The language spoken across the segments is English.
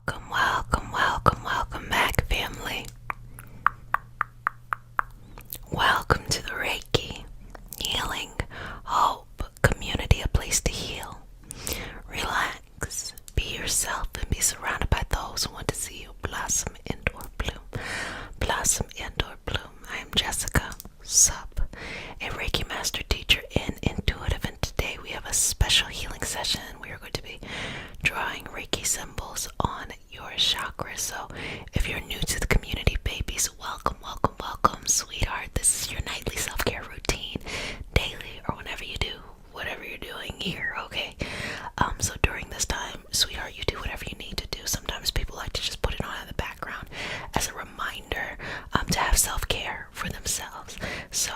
Welcome back, family. Welcome to the Reiki, Healing, Hope, Community, a place to heal. Relax, be yourself, and be surrounded by those who want to see you blossom and or bloom. Blossom and or bloom. I am Jessica, sup, a Reiki Master Teacher and Intuitive, and today we have a special healing session. We are going to be drawing Reiki symbols on your chakras. So if you're new to the community, babies, welcome, sweetheart. This is your nightly self-care routine, daily, or whenever you do whatever you're doing here, okay? So during this time, sweetheart, you do whatever you need to do. Sometimes people like to just put it on in the background as a reminder to have self-care for themselves. So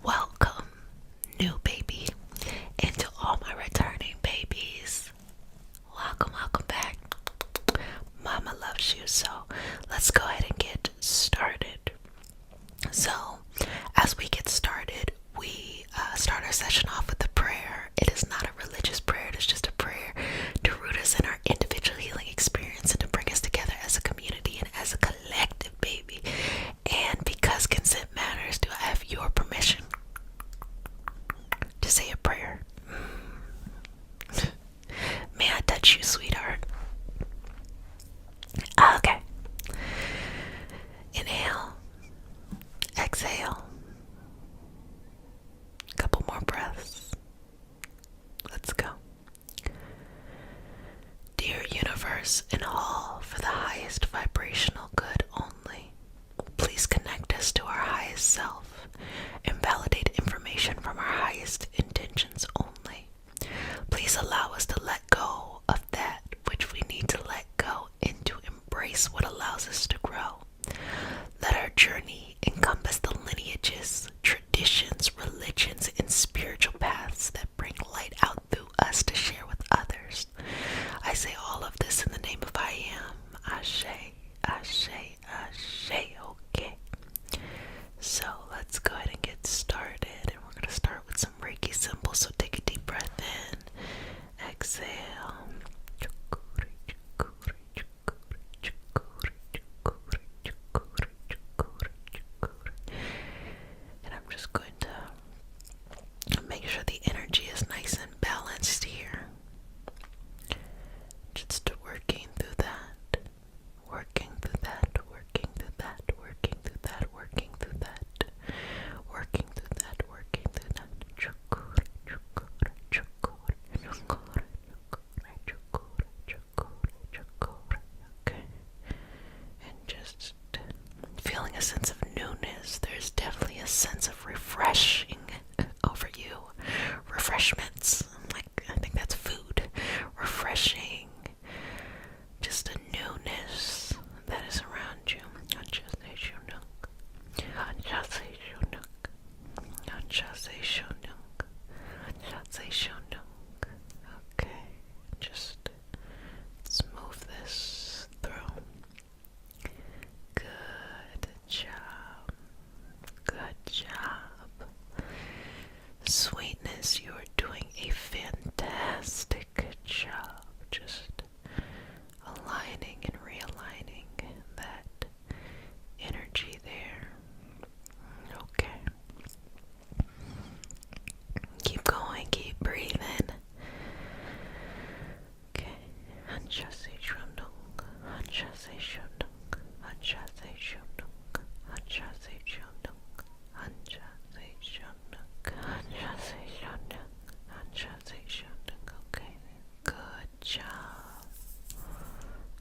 welcome, new baby, and to all my returning babies, welcome back. Mama loves you. So let's go ahead and get started. So as we get started, we start our session off with a prayer. It is not a religious prayer. It is just a prayer to root us in our individual healing experience and to bring us together as a community and as a collective, baby. And because consent matters, do I have your permission to say a prayer? May I touch you, sweetheart? Okay. Inhale. Exhale. Couple more breaths. Let's go. Dear universe and all for the highest vibrational good only, please connect us to our highest self and validate information from our highest intentions only. Please allow us to let go of that which we need to let go and to embrace what allows us to grow. Let our journey encompass the lineages, traditions, religions, and spiritual paths that bring light out through us to share with others. I say all of this in the name of I am. Ashe, Ashe, Ashe. Okay. So let's go ahead and get started. And we're going to start with some Reiki symbols. So take a deep breath in. Exhale. And I'm just going to make sure the energy is nice and balanced here. Just working through that, working through that, working through that, working through that, working through that, working through that, working through that. Okay. And just feeling a sense of newness. There's definitely a sense of refreshing over you. Refreshments. I think that's food. Refreshing. Just a newness that is around you. Okay. Just let's move this through. Good job. Good job. Sweetness, you are doing a fantastic job. Just aligning and realigning that energy there. Okay. Keep going, keep breathing. Okay. Okay. Good job.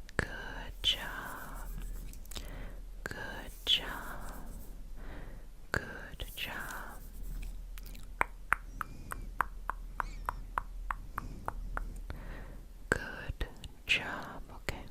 Good job. Good job. Good job. Good job. Okay.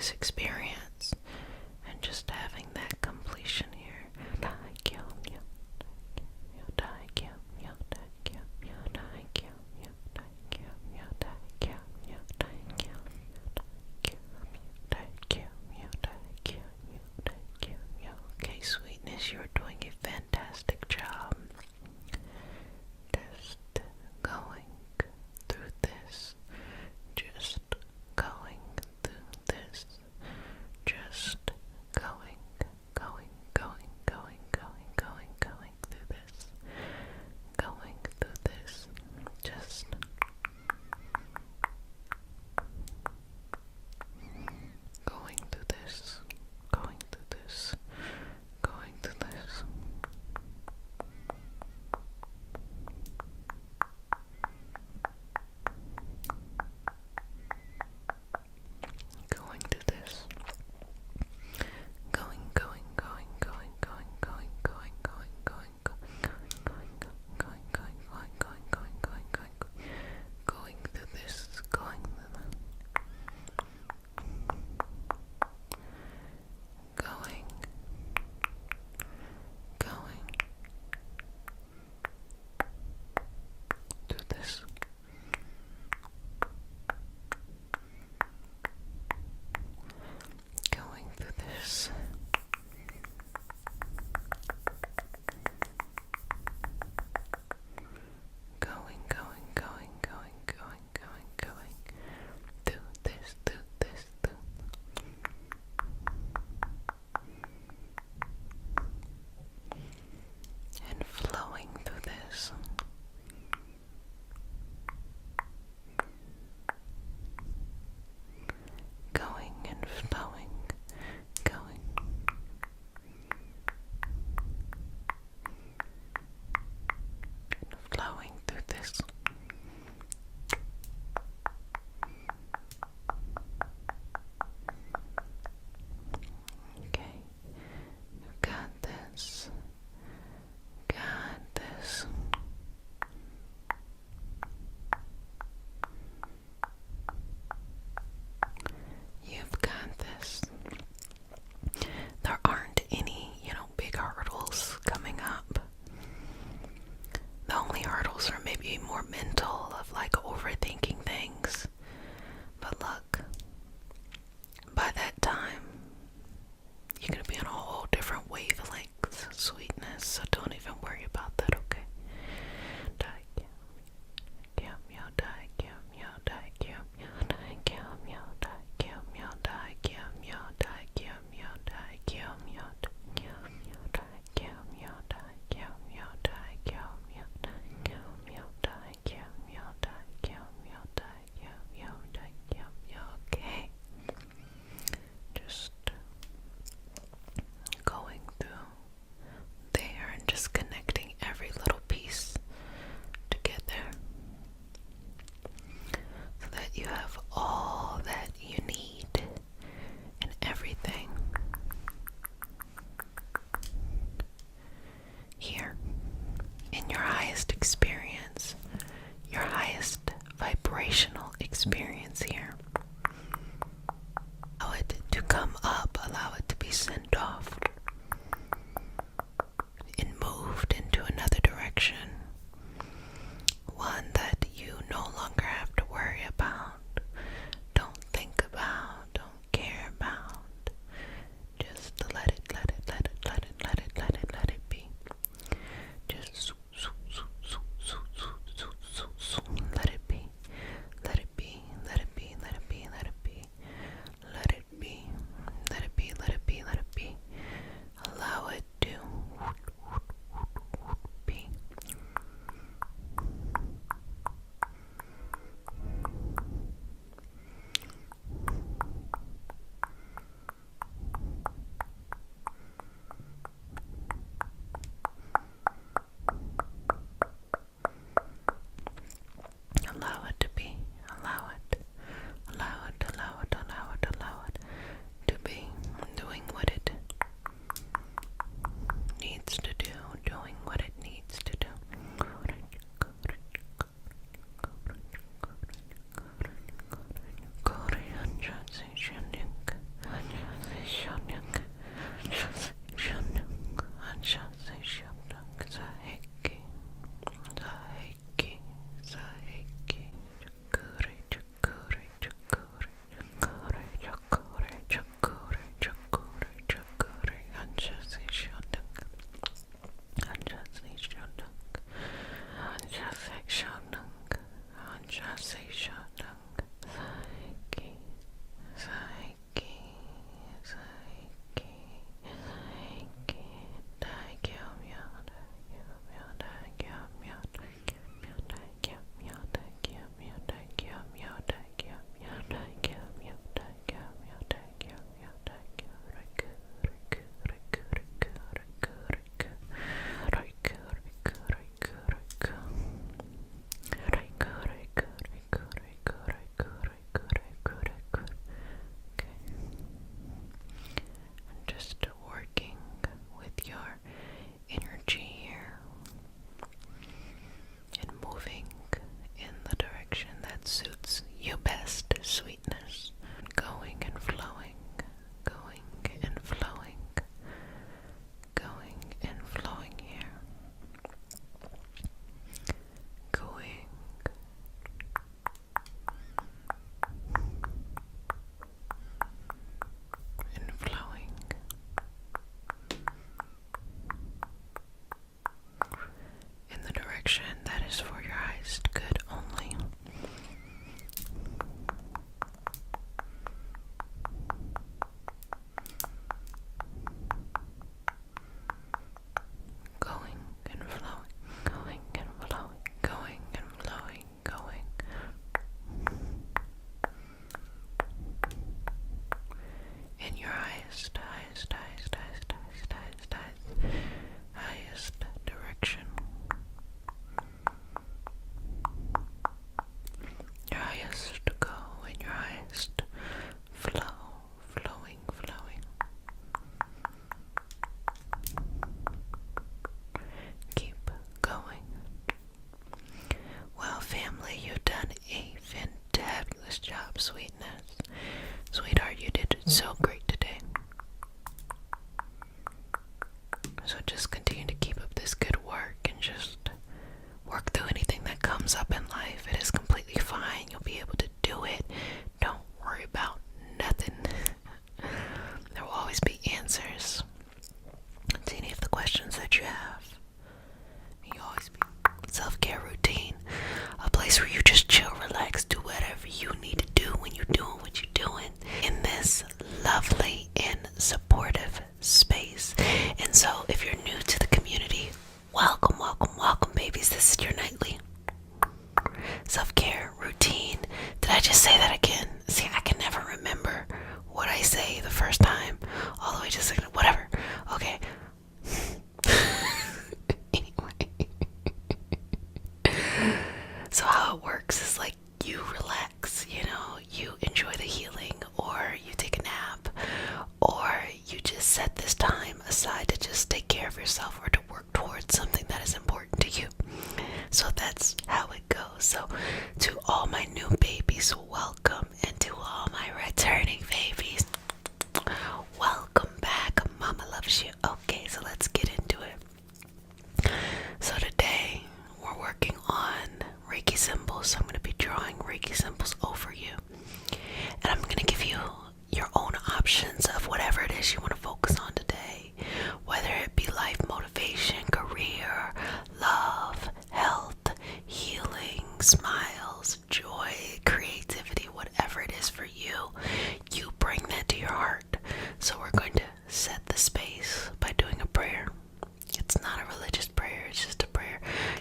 this experience and just having that completion here. Okay, sweetness, you're doing a fantastic job. Just going through this. Just going through this. Just going through this. Going through this. Just going through this. Going through this. Going through this. Going to this. Going to this. Going through this. Going through this, and flowing through this. Going and flowing, going. And flowing through this. Okay, you got this. Got this. You've got this. There aren't any, big hurdles coming up. The only hurdles are maybe more mental, of like overthinking things. But look, by that time, you're going to be on a whole different wavelength, sweetness, so don't even worry about that, okay? Okay. Just going through there and just connecting every little piece together so that you have all that you need and everything here in your highest experience, your highest vibrational experience here. Allow it to come up, allow it to be sent off and moved into another direction, one that you no longer have to worry about, don't think about, don't care about. Just let it be. Just let it be. Let it be. Let it be. Let it be. Let it be. Let it be. Let it be. Let it be. Let it be. highest, highest, highest, highest, highest, highest, highest direction. Your highest go and your highest flow, flowing, flowing. Keep going. Well, family, you've done a fantabulous job, sweetness. Sweetheart, you did so great today. So just continue to keep up this good work and just work through anything that comes up in life. It is completely fine. You'll be able to do it. Don't worry about nothing. There will always be answers to any of the questions that you have. You always be self-care routine, a place where you just chill, relax, do whatever you need to do when you're doing what you're doing in this lovely and supportive space. And so if you're new to the community, welcome, welcome, welcome, babies. This is your nightly self-care routine. Did I just say that again? See, I can never remember what I say the first time, all the way to second, whatever. Okay. Anyway. So how it works is like you relax, you enjoy the healing, or you take a nap, or you just set this time aside to just take care of yourself or to work towards something that is important to you. So that's how it goes. So to all my new babies, welcome, and to all my returning babies, welcome back. Mama loves you. Okay, so let's get into it. So today we're working on Reiki symbols. So I'm going to be drawing Reiki symbols over you, and I'm going to give you your own options of whatever it is you want to focus on today, whether it be life motivation, career, love, health, healing, smiles, joy, creativity, whatever it is for you, you bring that to your heart. So we're going to set the space by doing a prayer. It's not a religious prayer, it's just a prayer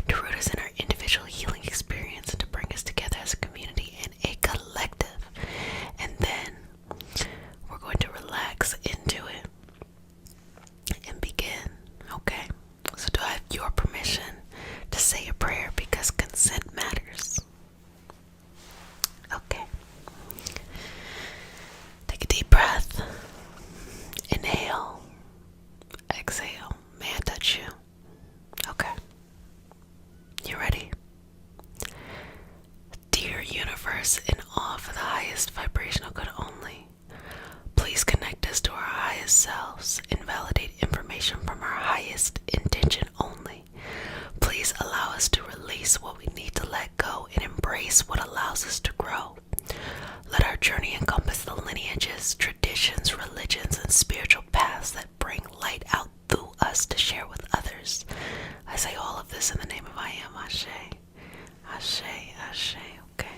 to root us in our individual healing experience and to bring us together as a community and a collective. And then we're going to relax into it and begin. Okay, so do I have your permission to say a prayer, because consent matters? Okay. Take a deep breath. Inhale. Exhale. May I touch you? Okay. You ready? Dear universe, in awe for the highest vibrational good only, please connect us to our highest selves and validate information from our highest intention only. Please allow us to release what we need to let go and embrace what allows us to grow. Let our journey encompass the lineages, traditions, religions, and spiritual paths that bring light out through us to share with others. I say all of this in the name of I Am. Ashe. Ashe, Ashe. Okay.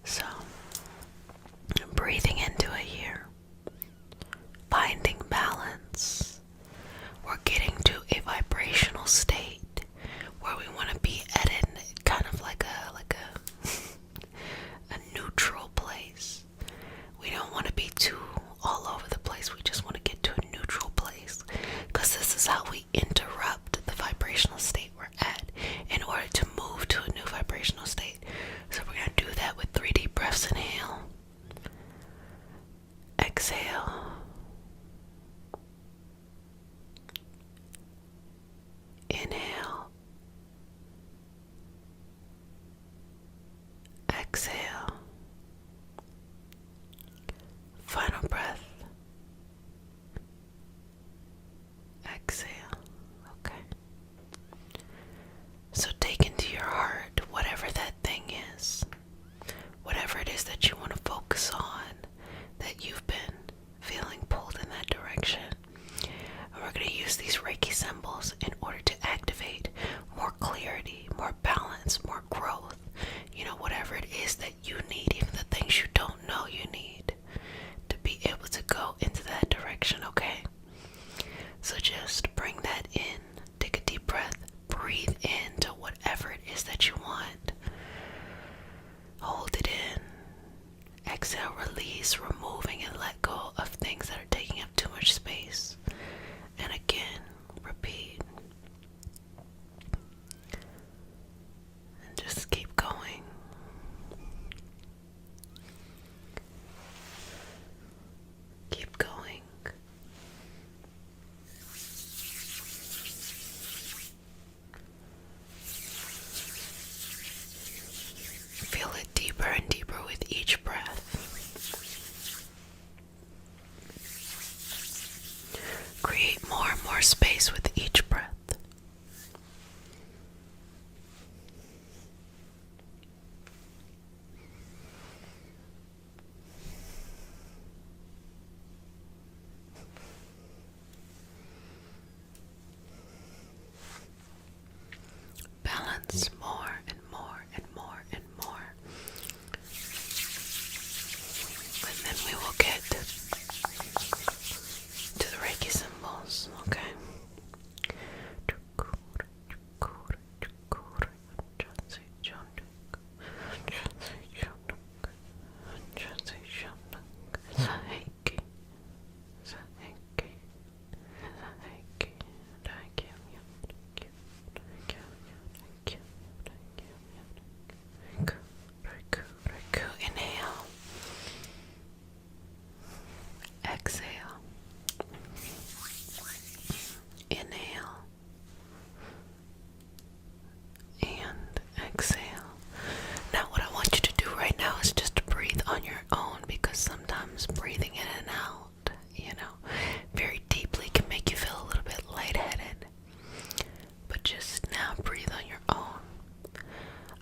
So, breathing into it here. Finding balance. We're getting to a vibrational state where we want to be at kind of like a neutral place. We don't want to be too all over the place. We just want to get to a neutral place, because this is how we interrupt the vibrational state we're at in order to move to a new vibrational state. So we're going to do that with 3 deep breaths. Inhale. Exhale. Inhale. Exhale. Final breath. Exhale. Okay. So take into your heart whatever that thing is, whatever it is that you want to focus on, that you've been feeling pulled in that direction. And we're going to use these Reiki symbols in order to activate more clarity, more balance, more growth. Whatever it is that you need, even the things you don't know you need, to be able to go into that direction, okay? So just bring that in. Take a deep breath. Breathe into whatever it is that you want. Hold it in. Exhale, release, removing and let go of things that space with each breath. Balance more and more and more and more. And then we will get to the Reiki symbols, okay? Inhale. Exhale. Inhale. And exhale. Now what I want you to do right now is just to breathe on your own, because sometimes breathing in and out, very deeply can make you feel a little bit lightheaded. But just now breathe on your own.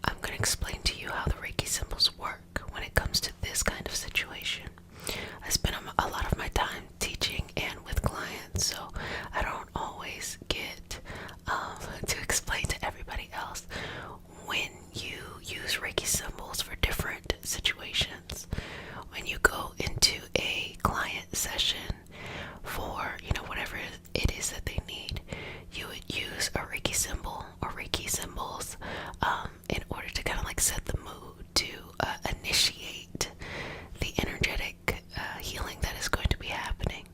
I'm going to explain to you how the Reiki symbols work when it comes to this kind of situation. I spend a lot of my time teaching and with clients, so I don't always get to explain to everybody else when you use Reiki symbols for different situations. When you go into a client session for, whatever it is that they need, you would use a Reiki symbol or Reiki symbols in order to kind of like set the mood, to initiate the energetic healing that is going to be happening.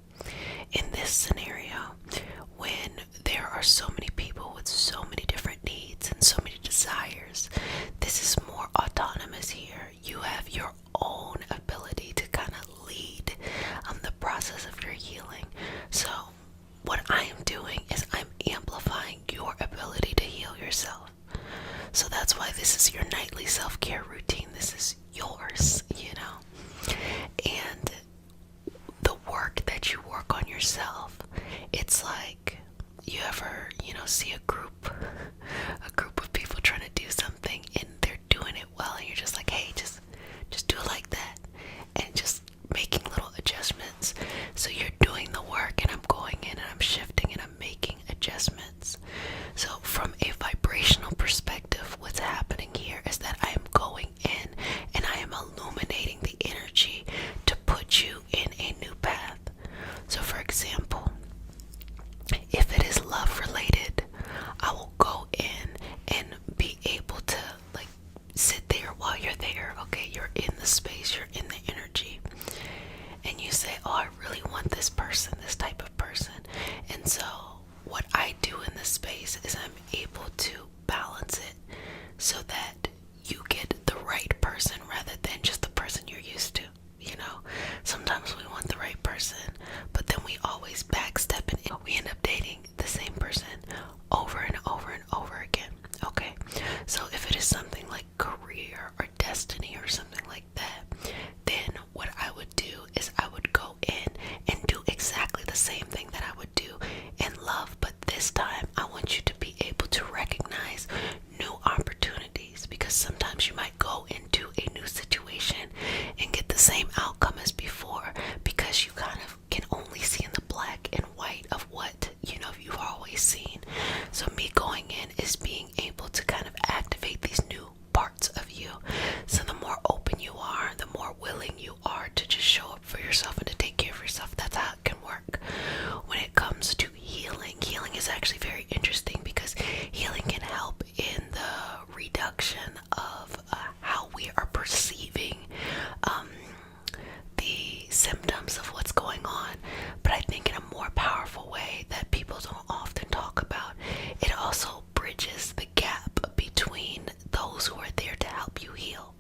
In this scenario, when there are so many people with so many different needs and so many desires, this is more autonomous here. You have your own ability to kind of lead the process of your healing. So what I am doing is I'm amplifying your ability to heal yourself. So that's why this is your nightly self-care routine. This is yours, And the work that you work on yourself, it's like you ever, see a group of people trying to do something and they're doing it well, and you're just like, hey, just do it like that, and just making little adjustments. So you're doing the work, and I'm going in and I'm shifting and I'm making adjustments. So from a vibrational perspective, what's happening here is that I am going in and I am illuminating the energy to put you in a new path. So for example, if it is love related, I will go in and be able to like sit there while you're there. Okay, you're in the space, you're in the energy, and you say, oh, I really want this person, this type of person. And so what I do in this space is I'm able to balance it so that you get the right person rather than just the person you're used to. Sometimes we want the right person, but then we always backstep and we end up dating the same person over and over and over again. Okay, so if it is something like career or destiny or something like that, then what I would do is I would go in and do exactly the same thing that I would do in love, but this time I want you to be able to recognize new opportunities, because sometimes you might go into a new situation and get the same outcome as before, because you kind of can only see in the black and white of what you've always seen. So me going in is being able to kind of activate these new parts of you. So the more open you are, the more willing you are to just show up for yourself and to take care of yourself. That's how it can work. When it comes to healing is actually very interesting, because healing can help in the reduction of how we are perceiving the symptoms of what's going on. But I think in a more powerful way that people don't often talk about, it also bridges the gap between those who are there to help you heal.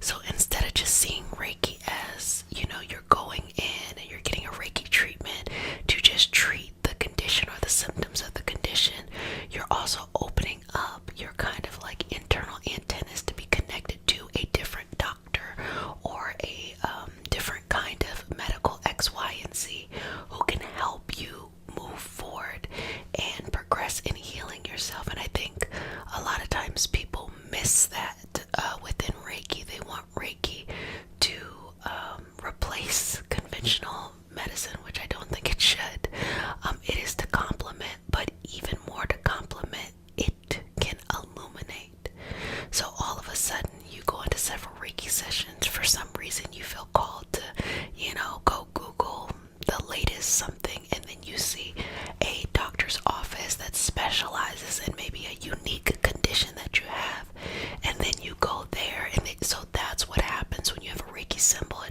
So instead of just seeing Reiki as, you're going in and you're getting a Reiki treatment to just treat the condition or the symptoms of the condition, you're also opening up your kind of like internal antennas to be connected to a different doctor or a different kind of medical X, Y, and Z. conventional medicine, which I don't think it should. It is to complement, but even more to complement, it can illuminate. So all of a sudden, you go into several Reiki sessions. For some reason, you feel called to, go Google the latest something, and then you see a doctor's office that specializes in maybe a unique condition that you have, and then you go there, and so that's what happens when you have a Reiki symbol.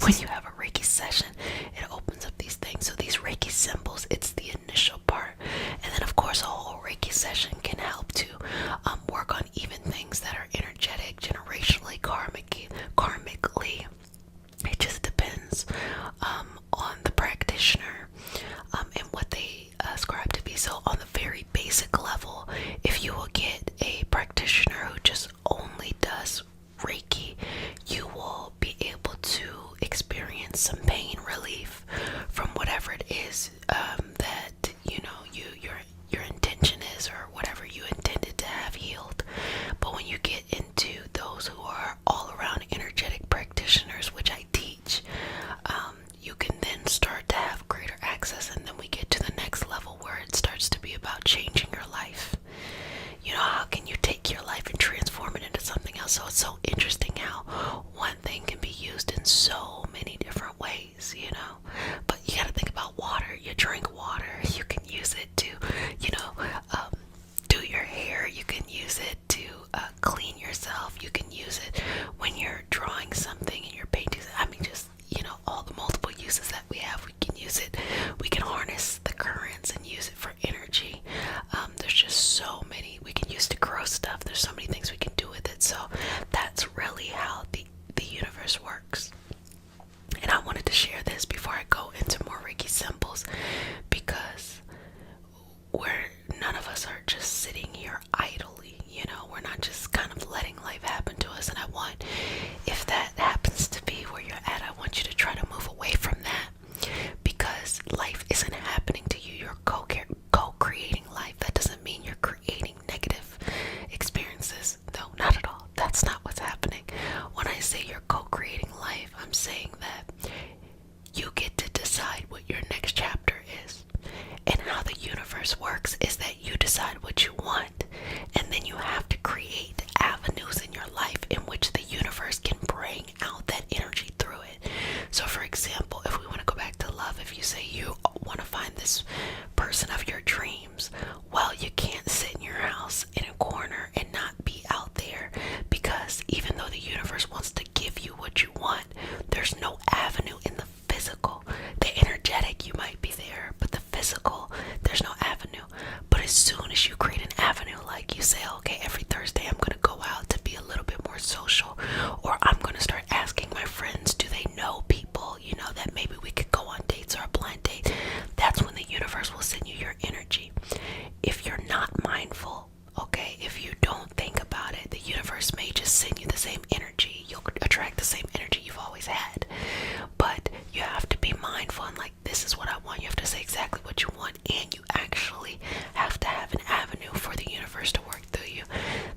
When you have a Reiki session, it opens up these things. So these Reiki symbols, it's the initial part, and then of course a whole Reiki session can help to work on even things that are energetic, generationally, karmically. It just depends on the practitioner and what they ascribe to be. So on the very basic level, if you will get a practitioner who just only does Reiki, you will be able to experience some pain relief from whatever it is that your intention is, or whatever you intended to have healed. But when you get into those who are all around energetic practitioners, which I teach, you can then start to have greater access, and then we get to the next level where it starts to be about changing your life. How can you take your life and transform it into something else? So it's so interesting how one thing can be used in so many different ways, But you gotta think about water. You drink water, you can use it to, do your hair. You can use it to clean yourself. You can use it when you're drawing something and you're painting. I mean, just, all the multiple uses that we have, we can use it. We can harness the currents and use it for energy. There's just so many we can use to grow stuff. There's so many things we can do with it. So that's really how the universe works. And I wanted to share this before I go into more Reiki symbols, because none of us are just sitting here idly. We're not just kind of letting life happen to us. And if that happens to be where you're at, I want you to try to move away from that, because life isn't happening to you. You're co-creating life. That doesn't mean you're creating negative experiences. No, not at all. That's not what's happening. When I say you're co-creating life, I'm saying that you get to decide what your next chapter is. And how the universe works is that you decide what you want, and then you have to create avenues in your life in which the universe can bring out that energy through it. So for example, if we want to go back to love, if you say you want to find this person of your dreams, well, you can't sit in your house in a corner and not be out there, because even though the universe wants to give you what you want, there's no avenue in the physical. The energetic, you might be there, but the physical, there's no avenue. But as soon as you create an avenue, like you say, okay, every Thursday I'm going to go out to be a little bit more social, or I'm going to start asking my friends, do they know people, that maybe we could go on dates or a blind date. That's when the universe will send you your energy. If you're not mindful, okay, if you don't think about it, the universe may just send you the same energy. You'll attract the same energy you've always had. But you have to be mindful and like, this is what I want. You have to say exactly what you want, and you actually have to have an avenue for the universe to work through you.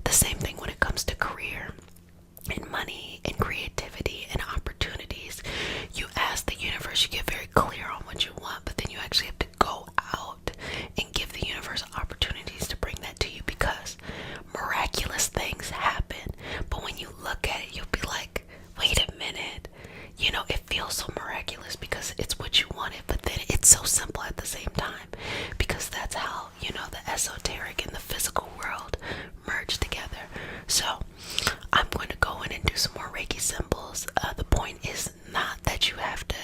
The same thing when it comes to career and money and creativity and opportunities. You ask the universe, you get very clear on what you want, but then you actually have to go out and give the universe opportunities to bring that to you, because miraculous things happen. But when you look at it, you'll be like, wait a minute, it feels so miraculous because it's what you wanted, but then it's so simple at the same time, because that's how, the esoteric and the physical world merge together. So I'm going to go in and do some more Reiki symbols. The point is not that you have to,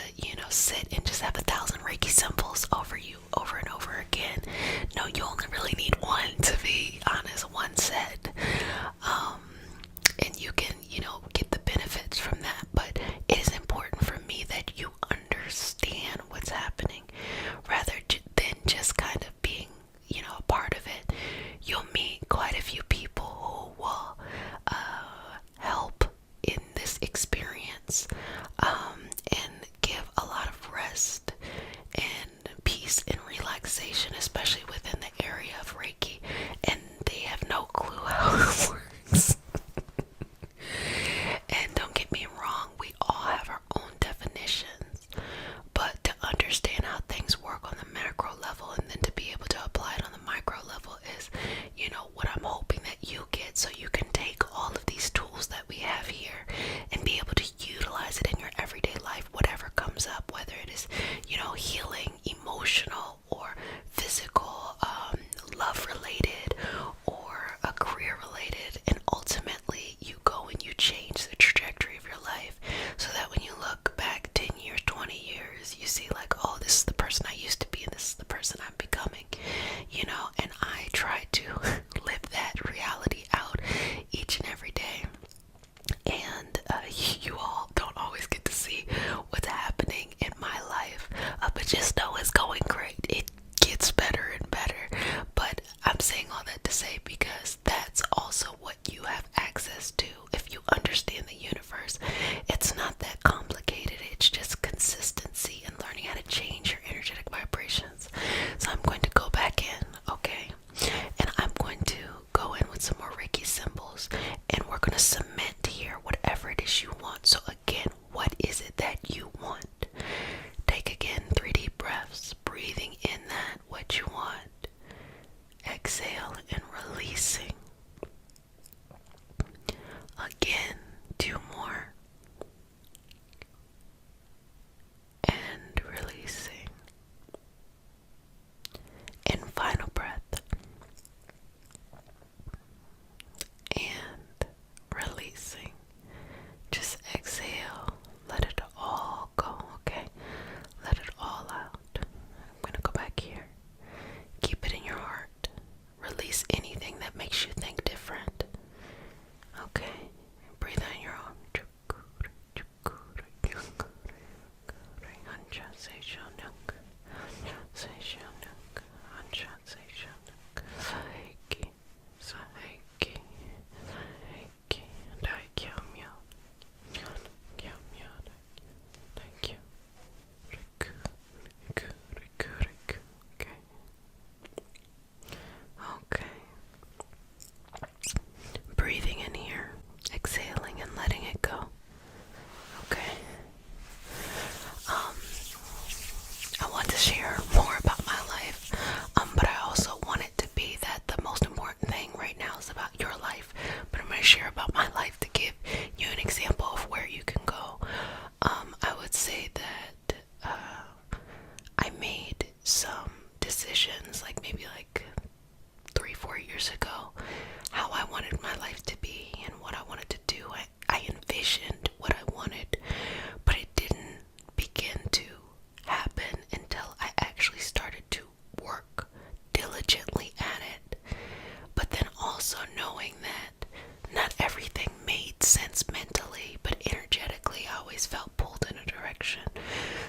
sit and just have 1,000 Reiki symbols over and over again. No, you only really need one, to be honest, one set. And you can, get the benefits from that. But it is important for me that you understand what's happening, rather than just kind of being, a part of it. You'll meet quite a few people who will help in this experience, and give a lot of rest and peace and relaxation, especially within the area of Reiki, and they have no clue how it works. And don't get me wrong, we all have our own definitions, is, healing, emotional or physical, love related or a career related, and ultimately you go and you change the trajectory of your life so that when you look back 10 years, 20 years, you see like, oh, this is the person I used to be and this is the person I'm becoming, and I try to live that reality out each and every day. And you all don't always get to see what's happening in my life, but just know it's going great. It gets better and better. But I'm saying all that to say because that's also what you have access to if you understand the universe. It's not that complicated. It's just consistency and learning how to change your energetic vibrations. So I'm going to go back in, okay? And I'm going to go in with some more Reiki symbols, and we're going to cement here whatever it is you want. So again, what is it that you want? Take again 3 deep breaths, breathing in that what you want. Exhale and releasing. Again, 2 more. And releasing. And final breath. And releasing. Just exhale. Let it all go, okay? Let it all out. I'm going to go back here. Keep it in your heart. Release anything that makes you think different. Okay? Breathe on your own. Breathing in here, exhaling and letting it go. Okay. I want to share more about my life, but I also want it to be that the most important thing right now is about your life. But I'm going to share about my life to give you an example of where you can go. I would say that I made some decisions, like maybe 3-4 years ago, how I wanted my life to be and what I wanted to do. I envisioned what I wanted, but it didn't begin to happen until I actually started to work diligently at it. But then also knowing that not everything made sense mentally, but energetically I always felt pulled in a direction.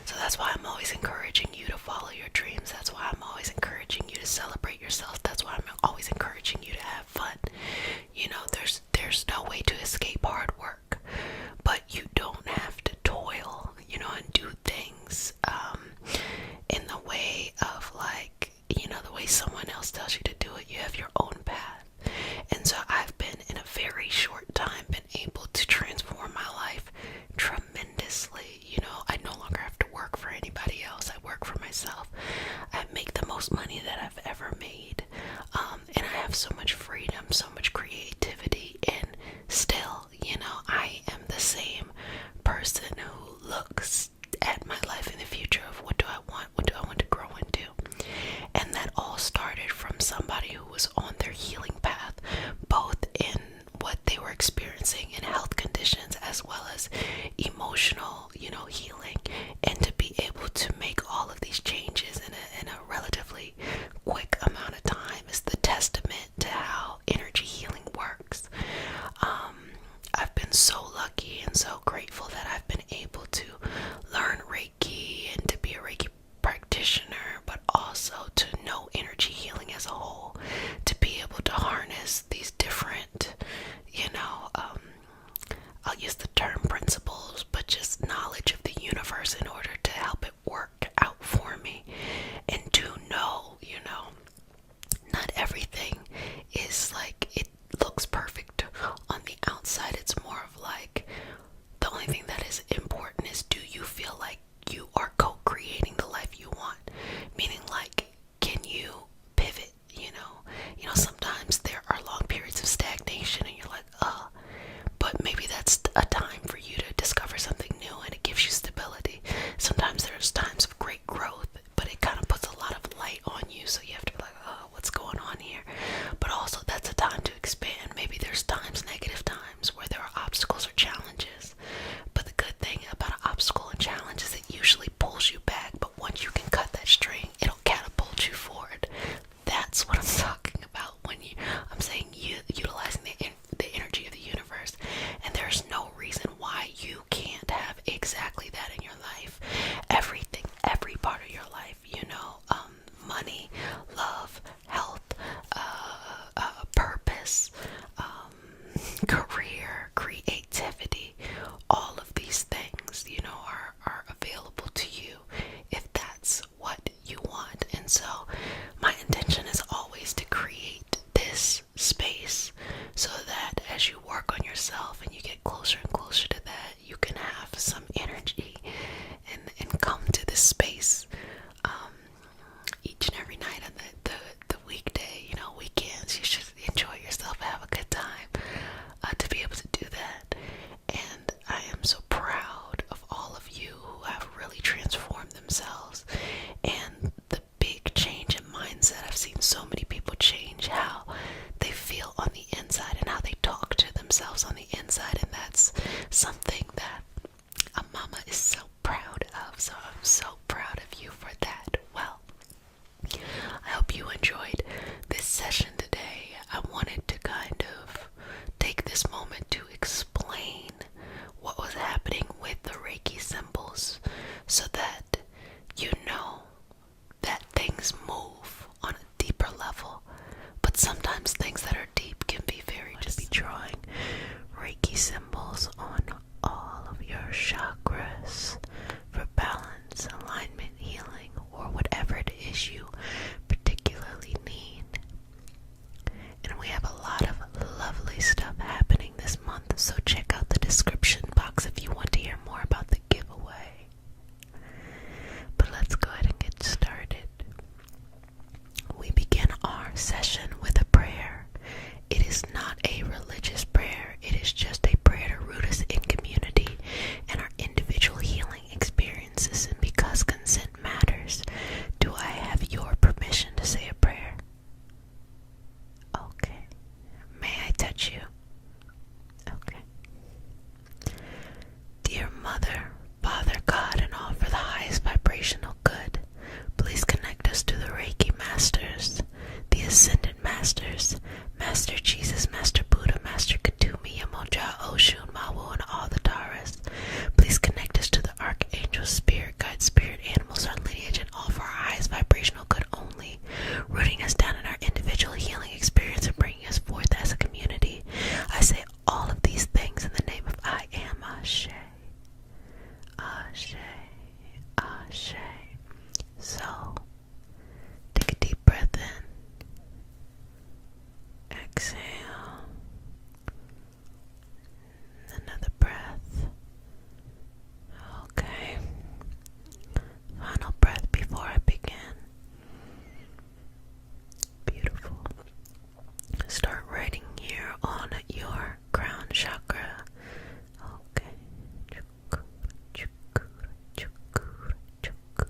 So that's why I'm always encouraging you to follow your dreams. That's why I'm always encouraging you to celebrate yourself. That's why I'm always encouraging you to have fun. There's no way to escape hard work, but you don't have to toil, and do things in the way of the way someone else tells you to do it. You have your own path. And so I've been, in a very short time, been able to transform my life tremendously. I no longer have to work for anybody else. I work for myself. I make the most money that I've ever made. And I have so much freedom, so much creativity, and still, I am the same person who looks at my life in the future of what do I want to grow into. And that all started from somebody who was on their healing path, both in what they were experiencing in health conditions as well as emotional, healing. And to be able to make all of these changes in a relatively quick amount of time is the testament to how money, love, health, purpose, career, creativity. All of these things, are available to you if that's what you want. And so my intention is always to create this space so that as you work on yourself and you get closer and closer to that, you can have some energy and come to this space each and every night on the weekday, weekends. You should enjoy yourself and have a good time to be able to do that. And I am so proud of all of you who have really transformed themselves, and the big change in mindset. I've seen so many people change how they feel on the inside and how they talk to themselves on the inside, and that's something that a mama is so proud of. So I'm so proud of you for that. Well, I hope you enjoyed this session today. I wanted to kind of take this moment to explain what was happening with the Reiki symbols so that you know that things move on a deeper level. But sometimes things that are deep can be very just be drawing Reiki symbols on all of your chakras for balance, alignment, healing, or whatever it is you particularly need. And we have a lot of lovely stuff happening this month, so check out the description box if you want to hear more about the giveaway. But let's go ahead and get started. We begin our session with a prayer. It is not a religious prayer. It is just a prayer to root us in community and our individual healing experiences. And because consent matters, do I have your permission to say a prayer? Okay. May I touch you? Okay. Dear Mother, Father, God, and all for the highest vibrational good, please connect us to the Reiki Masters, the Ascended Masters, Master Jesus, Master Buddha, Master Katumi, Yamoja, Oshun, Mawu, and all the Taras. Please connect us to the Archangel, Spirit, Guide, Spirit, Animals, our lineage, and all for our highest vibrational good only, rooting us down in our individual healing experience and bringing us forth as a community. I say all of these things in the name of I Am Ashe. Ashe. Ashe. So, take a deep breath in. Exhale. Another breath. Okay. Final breath before I begin. Beautiful. Start writing here on your crown chakra. Okay. Chakra, chakra, chakra, chakra.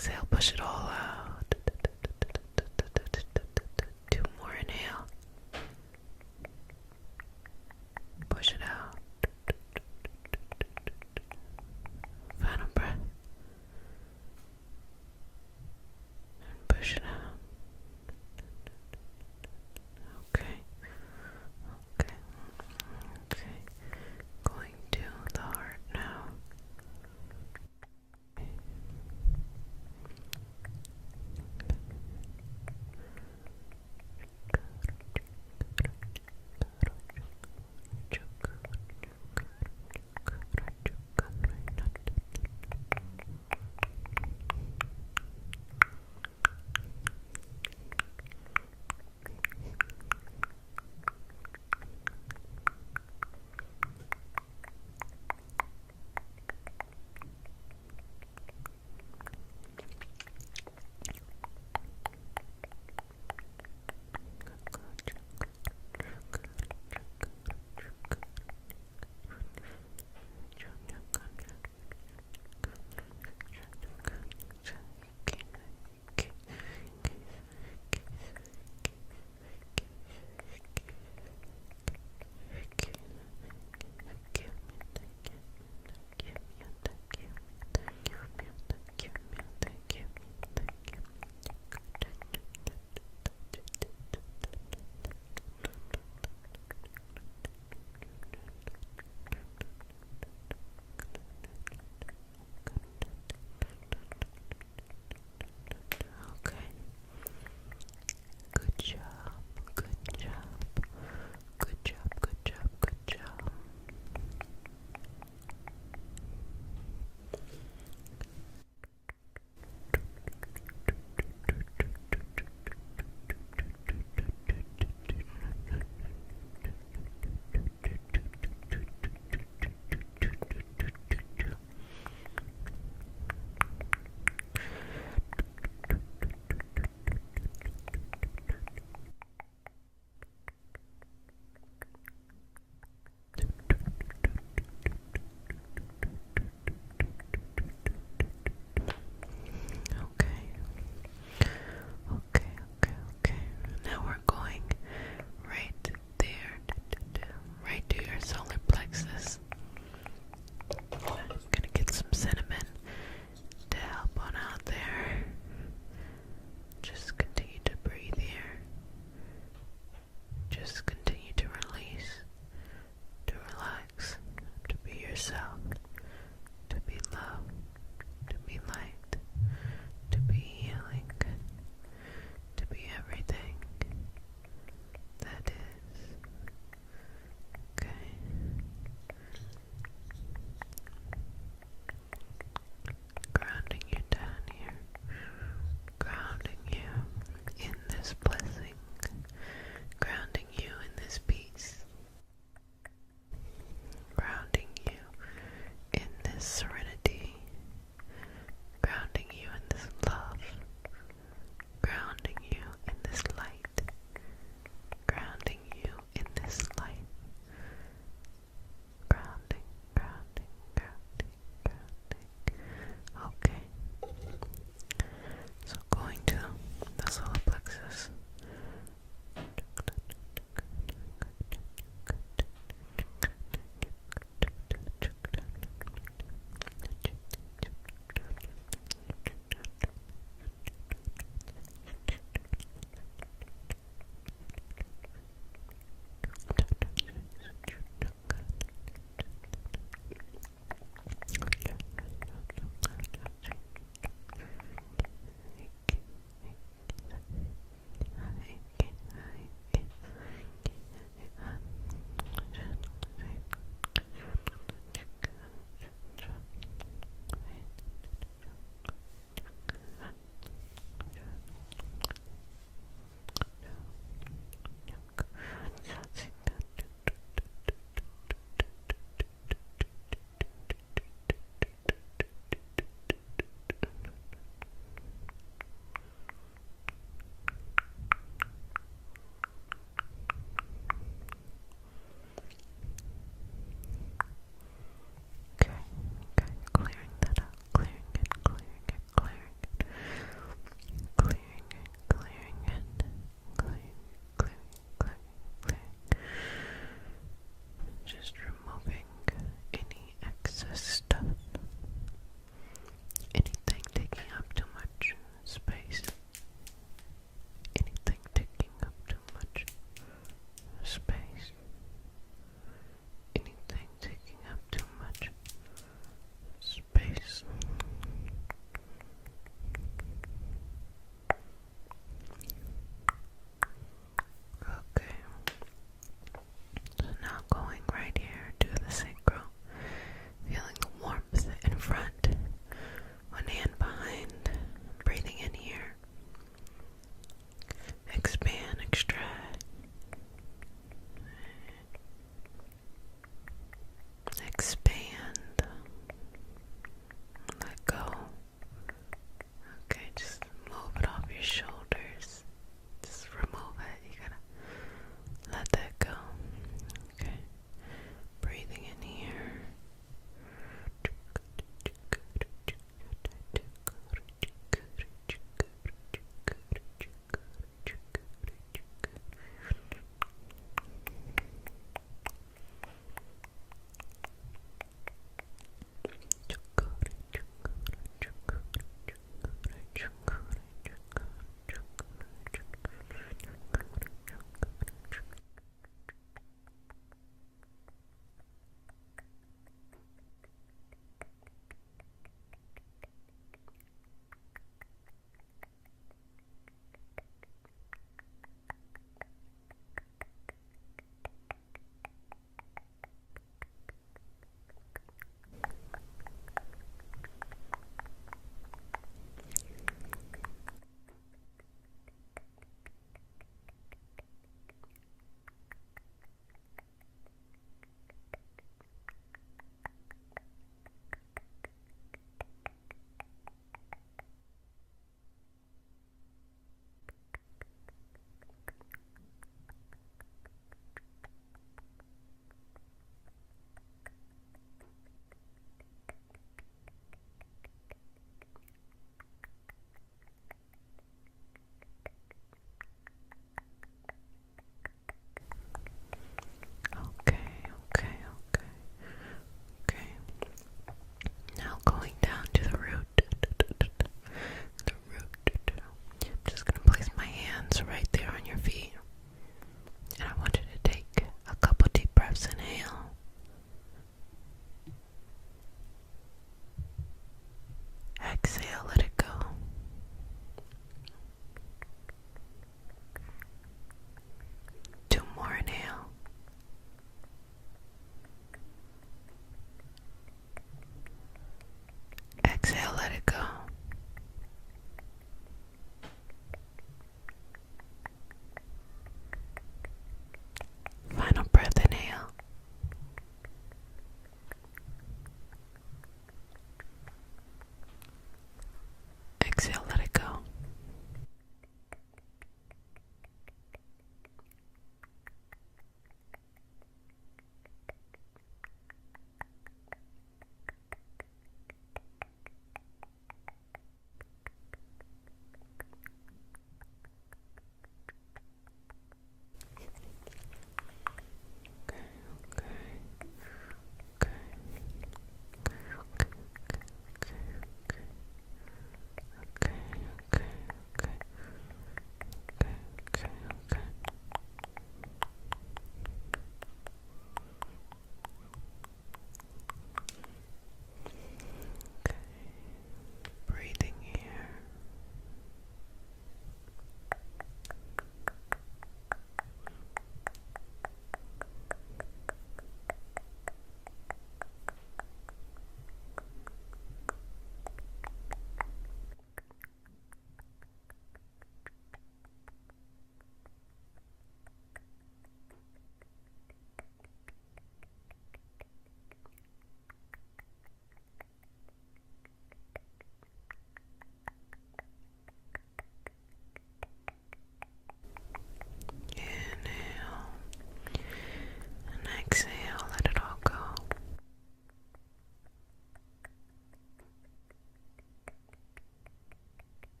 exhale, push it all out. 2 more, inhale. Push it out. Final breath. And push it out. Okay. Okay. Okay. Going to the heart now.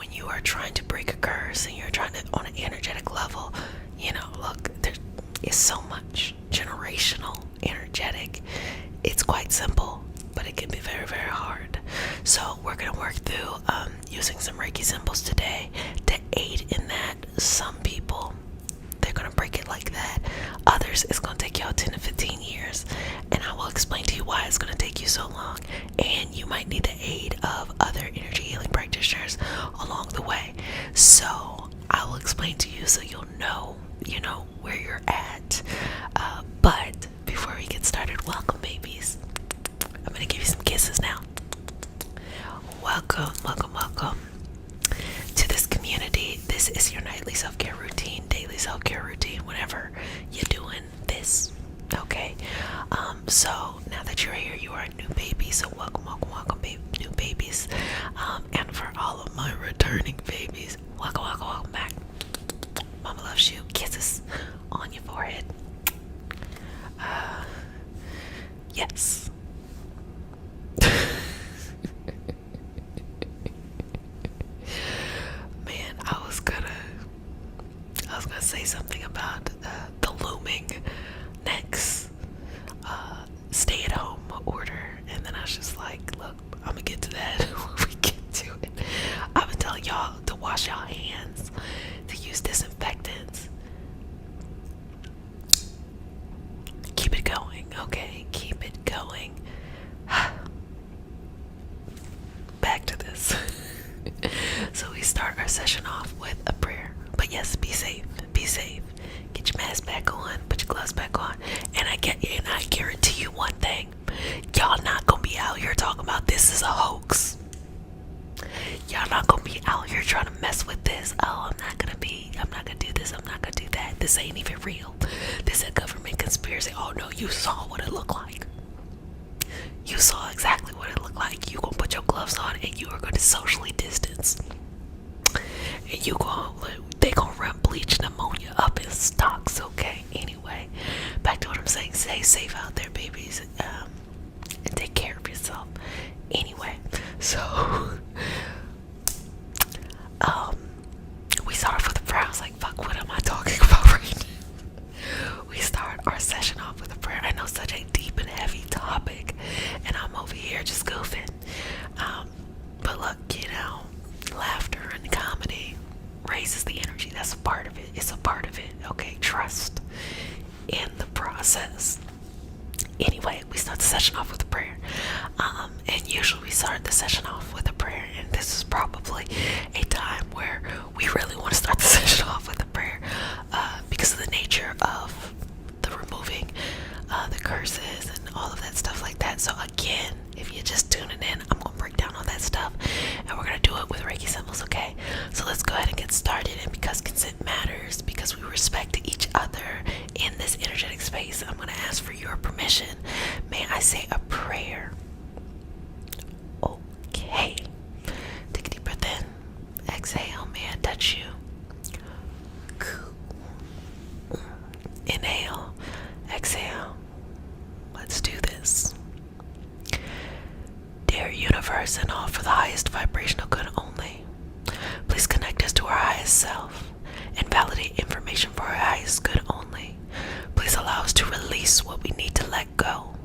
when you are trying to break a curse and you're trying to, on an energetic level, look, there is so much generational, energetic. It's quite simple, but it can be very, very hard. So we're going to work through using some Reiki symbols today to aid in that. Some people, they're going to break it like that. Others, it's going to take y'all 10 to 15 years. And I will explain to you why it's going to take you so long. And you might need the aid of other energy healing practitioners along the way. So I will explain to you so you'll know, where you're at. But before we get started, welcome, babies. I'm going to give you some kisses now. Welcome, welcome, welcome to this community. This is your nightly self-care routine, daily self-care routine, whenever you're doing this. Okay, so now that you're here, you are a new baby. So welcome, welcome, welcome, new babies. And for all of my returning babies, welcome, welcome, welcome back. Mama loves you. Kisses on your forehead. Yes. Man, I was gonna say something about the looming next stay-at-home order, and then I was just like, look, I'm gonna get to that when we get to it. I've been telling y'all to wash y'all hands, to use disinfectants. Keep it going, okay? Keep it going. Back to this. So we start our session off with a prayer. But yes, be safe. Be safe. Get your mask back on. Put your gloves back on. And I guarantee you one thing. Y'all not gonna be out here talking about this is a hoax. Y'all not gonna be out here trying to mess with this. Oh, I'm not gonna do this. I'm not gonna do that. This ain't even real. This is a government conspiracy. Oh no, you saw what it looked like. You saw exactly what it looked like. You gonna put your gloves on and you are gonna socially distance. And they gonna run bleach and ammonia up in stocks, okay? Anyway, back to what I'm saying. Stay safe out there, babies. And take care of yourself. Anyway, so we start off with a prayer. I was like, fuck, what am I talking about right now? We start our session off with a prayer. I know, such a deep and heavy topic, and I'm over here just goofing. But look, laughter and comedy raises the energy. That's a part of it. It's a part of it. Okay, trust in the process. Anyway, we start the session off with a prayer. And usually we start the session off with a prayer, and this is probably a time where we really want to start the session off with a prayer because of the nature of the removing the curses and all of that stuff like that. So again, if you're just tuning in, I'm going to break down all that stuff, and we're going to do it with Reiki symbols, okay? So let's go ahead and get started. And because consent matters, because we respect each other in this energetic space, I'm going to ask for your permission. May I say a prayer? Okay. Take a deep breath in. Exhale. May I touch you? Inhale. Exhale. Let's do this. Dear universe and all for the highest vibrational good only, please connect us to our highest self and validate information for our highest good only. Please allow us to release what we need to let go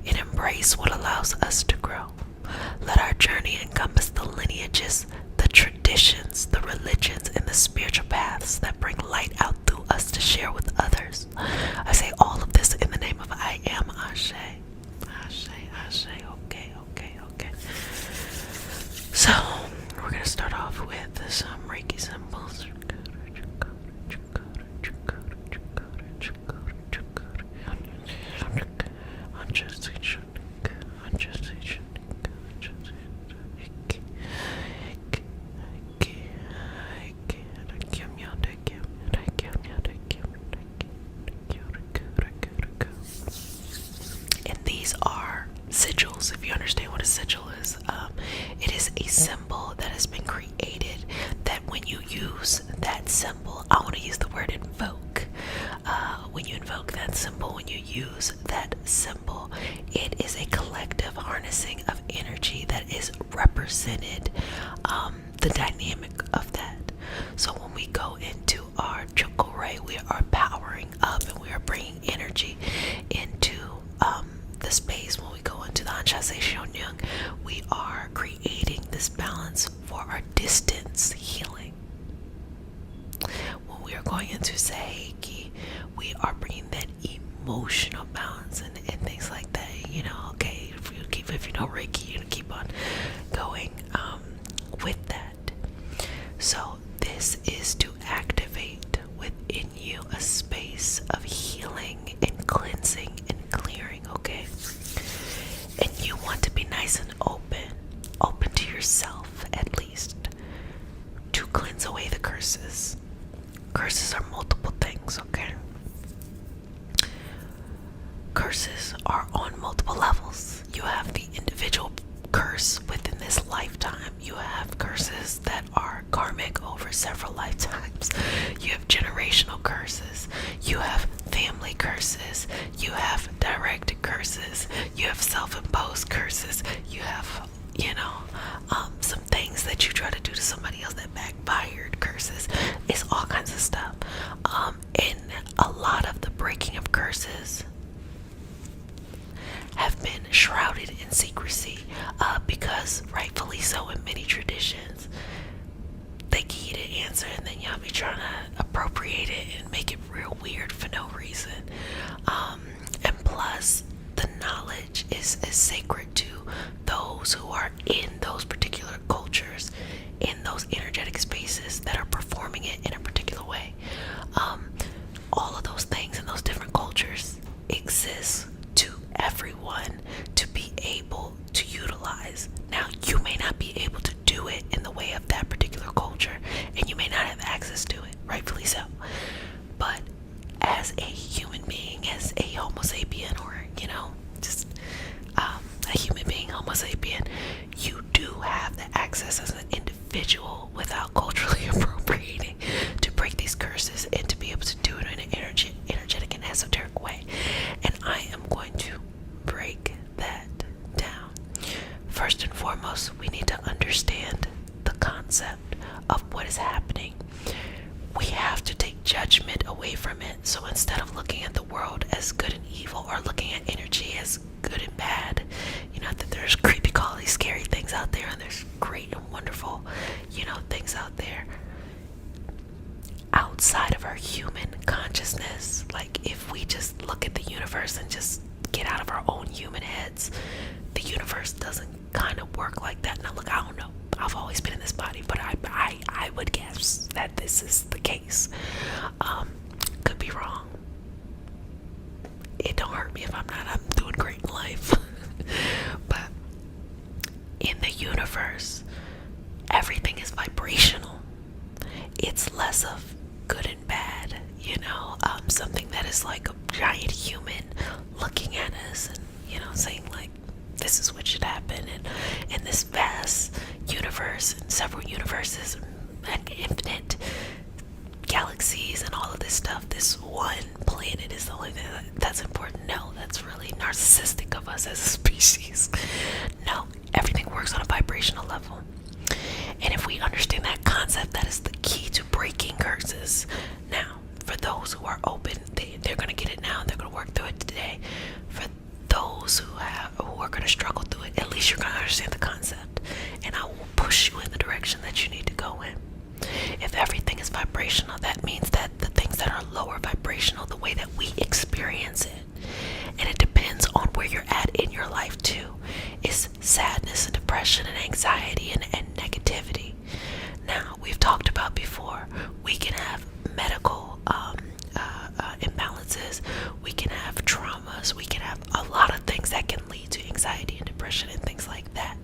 and embrace what allows us to grow. Let our journey encompass the lineages, the traditions, the religions, and the spiritual paths that bring light out through us to share with others. I say all of this in the name of I am Ashe. Ashe, Ashe. Okay. So, we're going to start off with some Reiki symbols. And these are sigils, if you understand what a sigil is. It is a symbol that has been created that when you use that symbol, I want to use the word invoke. When you invoke that symbol, when you use that symbol, it is a collective harnessing of energy that is represented the dynamic of that. So when we go into our chakra, we are powering up and we are bringing energy into the space. When we go into the Relaxation, we are creating this balance for our distance healing. When we are going into Reiki, we are bringing that emotional balance and things like that. Okay, if you know Reiki, you keep on going with that. So this is to activate within you a space of healing and cleansing and clearing, okay? And you want to be nice and open to yourself at least, to cleanse away the curses. Curses are multiple things, okay? Curses are on multiple levels. You have the individual curse within this lifetime. You have curses that are karmic over several lifetimes. You have generational curses. You have family curses. You have directed curses. You have self-imposed curses. You have, some things that you try to do to somebody else that backfired curses. It's all kinds of stuff. And a lot of the breaking of curses have been shrouded in secrecy, because rightfully so in many traditions they give you the answer and then y'all be trying to appropriate it and make it real weird for no reason. And plus the knowledge is sacred to those who are in those particular cultures, in those energetic spaces that are performing it in a particular way. All of those things in those different cultures exist to everyone to be able to utilize. Now, you may not be able to do it in the way of that particular culture, and you may not have access to it, rightfully so. But as a human being, as a Homo sapien, or just a human being, Homo sapien, you do have the access as an individual without culturally appropriating to break these curses and to be able to do it in an energetic and esoteric way. And I am going to break that down. First and foremost, we need to understand the concept of what is happening. We have to take judgment away from it. So instead of looking at the world as good and evil, or looking at energy as good and bad, that there's creepy, crawly, scary things out there, and there's great and wonderful, things out there outside of our human consciousness. Like, if we just look at the universe and just get out of our own human heads, the universe doesn't kind of work like that. Now look, I don't know, I've always been in this body, but I would guess that this is the case. Could be wrong. It don't hurt me if I'm not. I'm doing great in life. But in the universe, everything is vibrational. It's less of good and bad, something that is like a giant human looking at us and, saying like, this is what should happen. And in this vast universe and several universes and infinite galaxies and all of this stuff, this one planet is the only thing that's important. No, that's really narcissistic of us as a species. No, everything works on a vibrational level. And if we understand that concept, that is the key to breaking curses. Now, for those who are open, they're going to get it now. They're going to work through it today. For those who are going to struggle through it, at least you're going to understand the concept. And I will push you in the direction that you need to go in. If everything is vibrational, that means that the things that are lower vibrational, the way that we experience it, and it depends on where you're at in your life too, is sadness and depression and anxiety and negativity. Now, we've talked about before, we can have medical imbalances, we can have traumas, we can have a lot of things that can lead to anxiety and depression and things like that.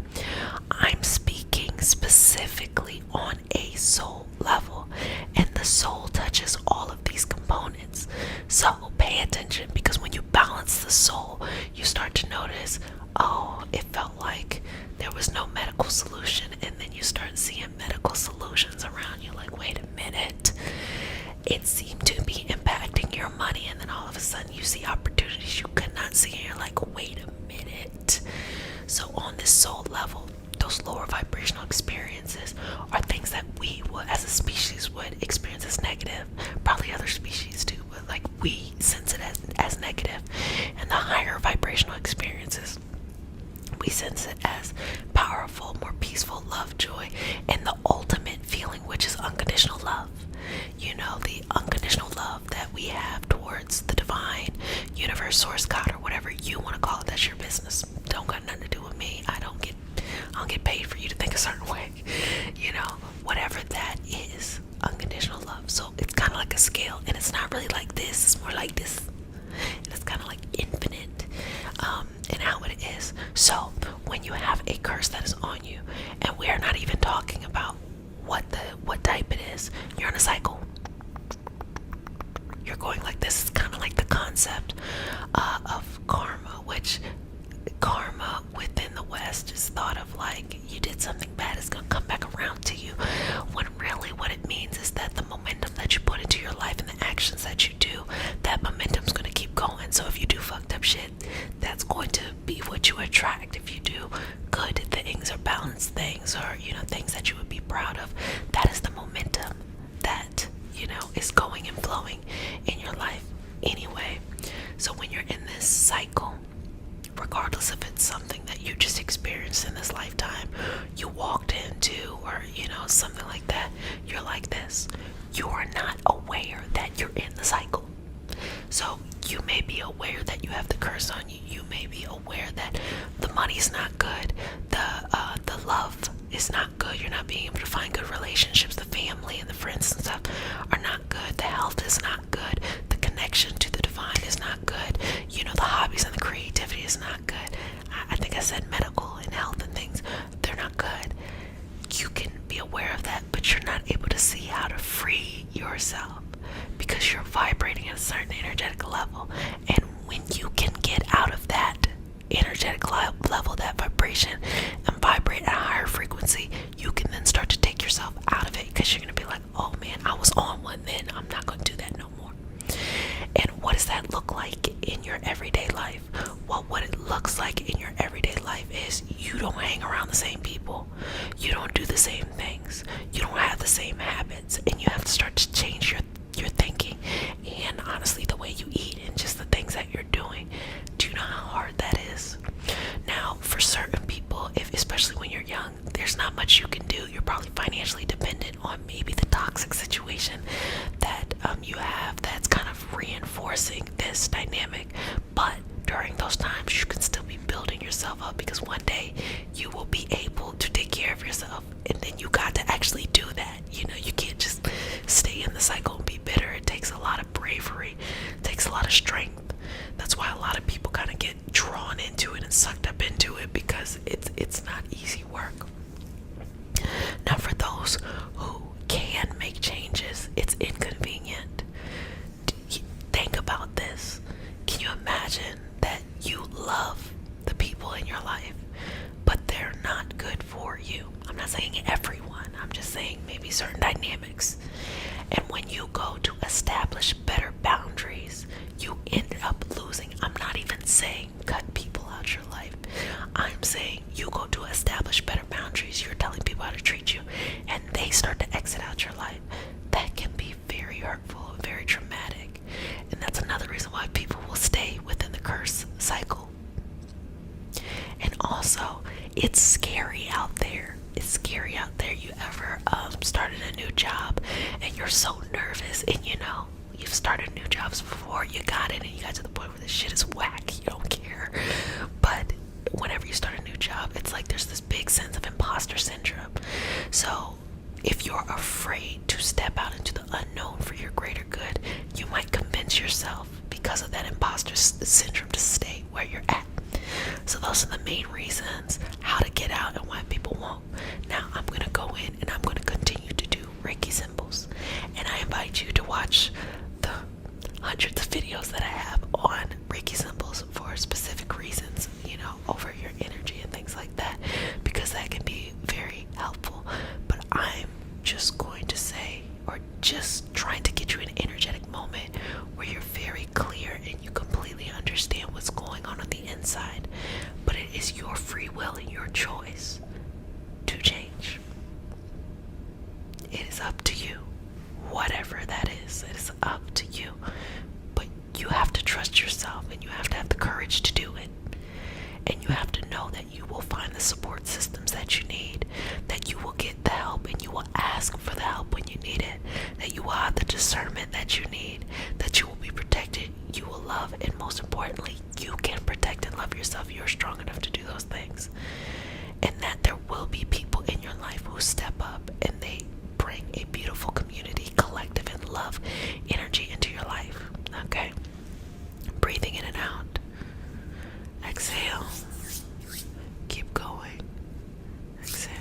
I'm speaking specifically on a soul level, and the soul touches all of these components. So pay attention, because when you balance the soul, you start to notice, oh, it felt like there was no medical solution, and then you start seeing medical solutions around you. Like, wait a minute, it seemed to be impacting your money, and then all of a sudden you see opportunities you could not see, and you're like, wait a minute. So on this soul level, those lower vibrational experiences are things that we would, as a species, would experience as negative. Probably other species too, but like we sense it as negative. And the higher vibrational experiences, we sense it as powerful, more peaceful love, joy, and the ultimate feeling, which is unconditional love. You know, the unconditional love that we have towards the divine, universe, source, God, or whatever you want to call it. That's your business. Don't got nothing to do with me. I don't get paid for you to think a certain way. You know, whatever that is, unconditional love. So it's kind of like a scale, and it's not really like this. It's more like this. And it's kind of like infinite in how it is. So when you have a curse that is on you, and we are not even talking about what type it is, you're in a cycle. You're going like this. It's kind of like the concept of karma, which karma within the West is thought of like you did something bad, it's gonna come back around to you. When really what it means is that the momentum that you put into your life and the actions that you do, that momentum's gonna keep going. So if you do fucked up shit, that's going to be what you attract. If you do good things or balanced things, or you know, things that you would be proud of, that is the momentum that, you know, is going and flowing in your life anyway. So when you're in this cycle, regardless if it's something that you just experienced in this lifetime, you walked into, or you know, something like that, you're like this. You are not aware that you're in the cycle. So you may be aware that you have the curse on you. You may be aware that the money's not good, the love is not good. You're not being able to find good relationships. The family and the friends and stuff are not good. The health is not good. The connection to the divine is not good. You know, the hobbies and the creativity is not good. I think I said medical and health and things, they're not good. You can be aware of that, but you're not able to see how to free yourself because you're vibrating at a certain energetic level. And when you can get out of that energetic level, that vibration, and vibrate at a higher frequency, you can then start to take yourself out of it, because you're going to be like, oh man, I was on one then, I'm not going to do that no more. And what does that look like in your everyday life? Well, what it looks like in your everyday life is you don't hang around the same people, you don't do the same things, you don't have the same habits, and you have to start to change your thinking, and honestly the way you eat, and just the things that you're doing. Do you know how hard that is? Now, for certain people, especially when you're young, there's not much you can do. You're probably financially dependent on maybe the toxic situation that you have that's kind of reinforcing this dynamic. But during those times, you can still be building yourself up, because one day you will be able to take care of yourself, and then you got to actually do that. You know, you can't just stay in the cycle and be bitter. It takes a lot of bravery, it takes a lot of strength. That's why a lot of people kind of get drawn into it and sucked up into it, because it's not easy work. Now, for those who can make changes, it's inconvenient. Think about this. Can you imagine that you love the people in your life, but they're not good for you? I'm not saying everyone, I'm just saying maybe certain dynamics. And when you go to establish better boundaries, you end up losing. I'm not even saying cut people out your life. I'm saying you go to establish better boundaries. You're telling people how to treat you, and they start to exit out your life. That can be very hurtful, very traumatic. And that's another reason why people will stay within the curse cycle. And also, it's scary out there. It's scary out there. You ever started a new job and you're so nervous, and you know, you've started new jobs before, you got it, and you got to the point where this shit is whack, you don't care. But whenever you start a new job, it's like there's this big sense of imposter syndrome. So if you're afraid to step out into the unknown for your greater good, you might convince yourself, because of that imposter syndrome, to stay where you're at. So those are the main reasons how to get out and why people won't. Now I'm going to go in and I'm going to continue to do Reiki symbols, and I invite you to watch the hundreds of videos that I have on Reiki symbols for specific reasons, you know, over your energy and things like that, because that can be very helpful. But I'm just going to say, or just trying to get you an energetic moment where you're very clear and you completely understand what's going on the inside. But it is your free will and your choice have to trust yourself, and you have to have the courage to do it. And you have to know that you will find the support systems that you need, that you will get the help and you will ask for the help when you need it, that you will have the discernment that you need, that you will be protected, you will love, and most importantly, you can protect and love yourself. You're strong enough to do those things. And that there will be people in your life who step up and they bring a beautiful community, collective, and love energy into your life. Okay? Breathing in and out. Exhale. Keep going. Exhale.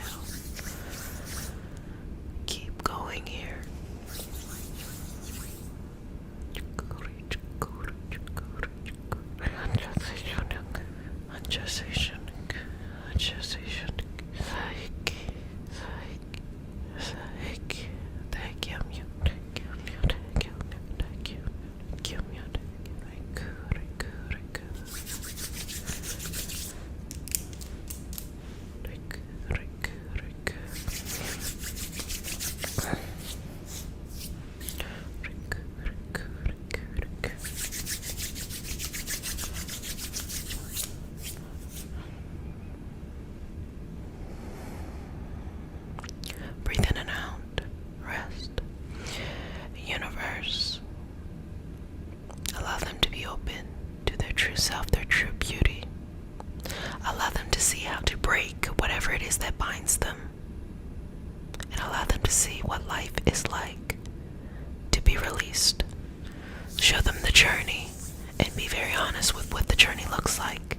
Keep going here. Breathe in and out. Rest. Universe. Allow them to be open to their true self, their true beauty. Allow them to see how to break whatever it is that binds them. And allow them to see what life is like to be released. Show them the journey and be very honest with what the journey looks like.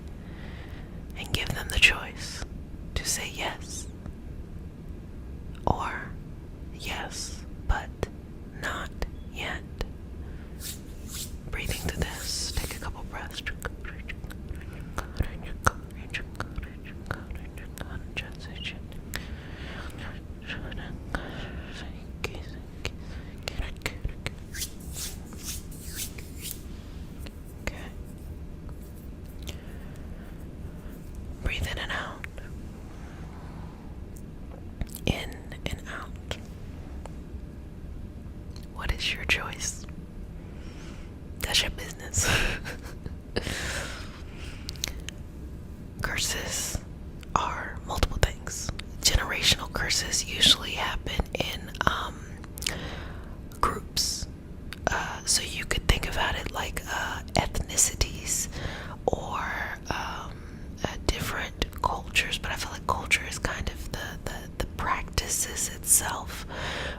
And give them the choice to say yes. Or yes, but not yet. Breathing through this, take a couple breaths. Okay. Breathe in and out. In and out. What is your choice? That's your business. Curses are multiple things. Generational curses usually happen in groups. So you could think about it like ethnicities or different cultures, but I feel like culture is kind of the practices itself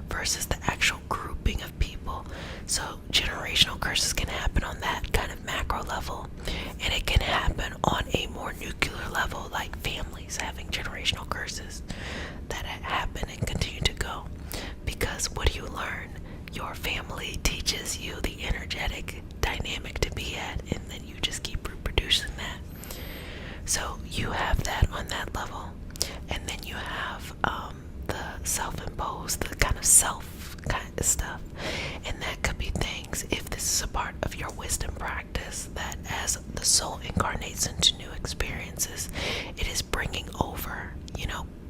versus the actual grouping of people. So generational curses can happen on that kind of macro level, and it can happen on a more nuclear level, like families having generational curses that happen and continue to go. Because what do you learn? Your family teaches you the energetic dynamic to be at, and then you just keep reproducing that. So you have that on that level, and then you have the self-imposed, the kind of self kind of stuff, and that could be things, if this is a part of your wisdom practice, that as the soul incarnates into new experiences, it is bringing over,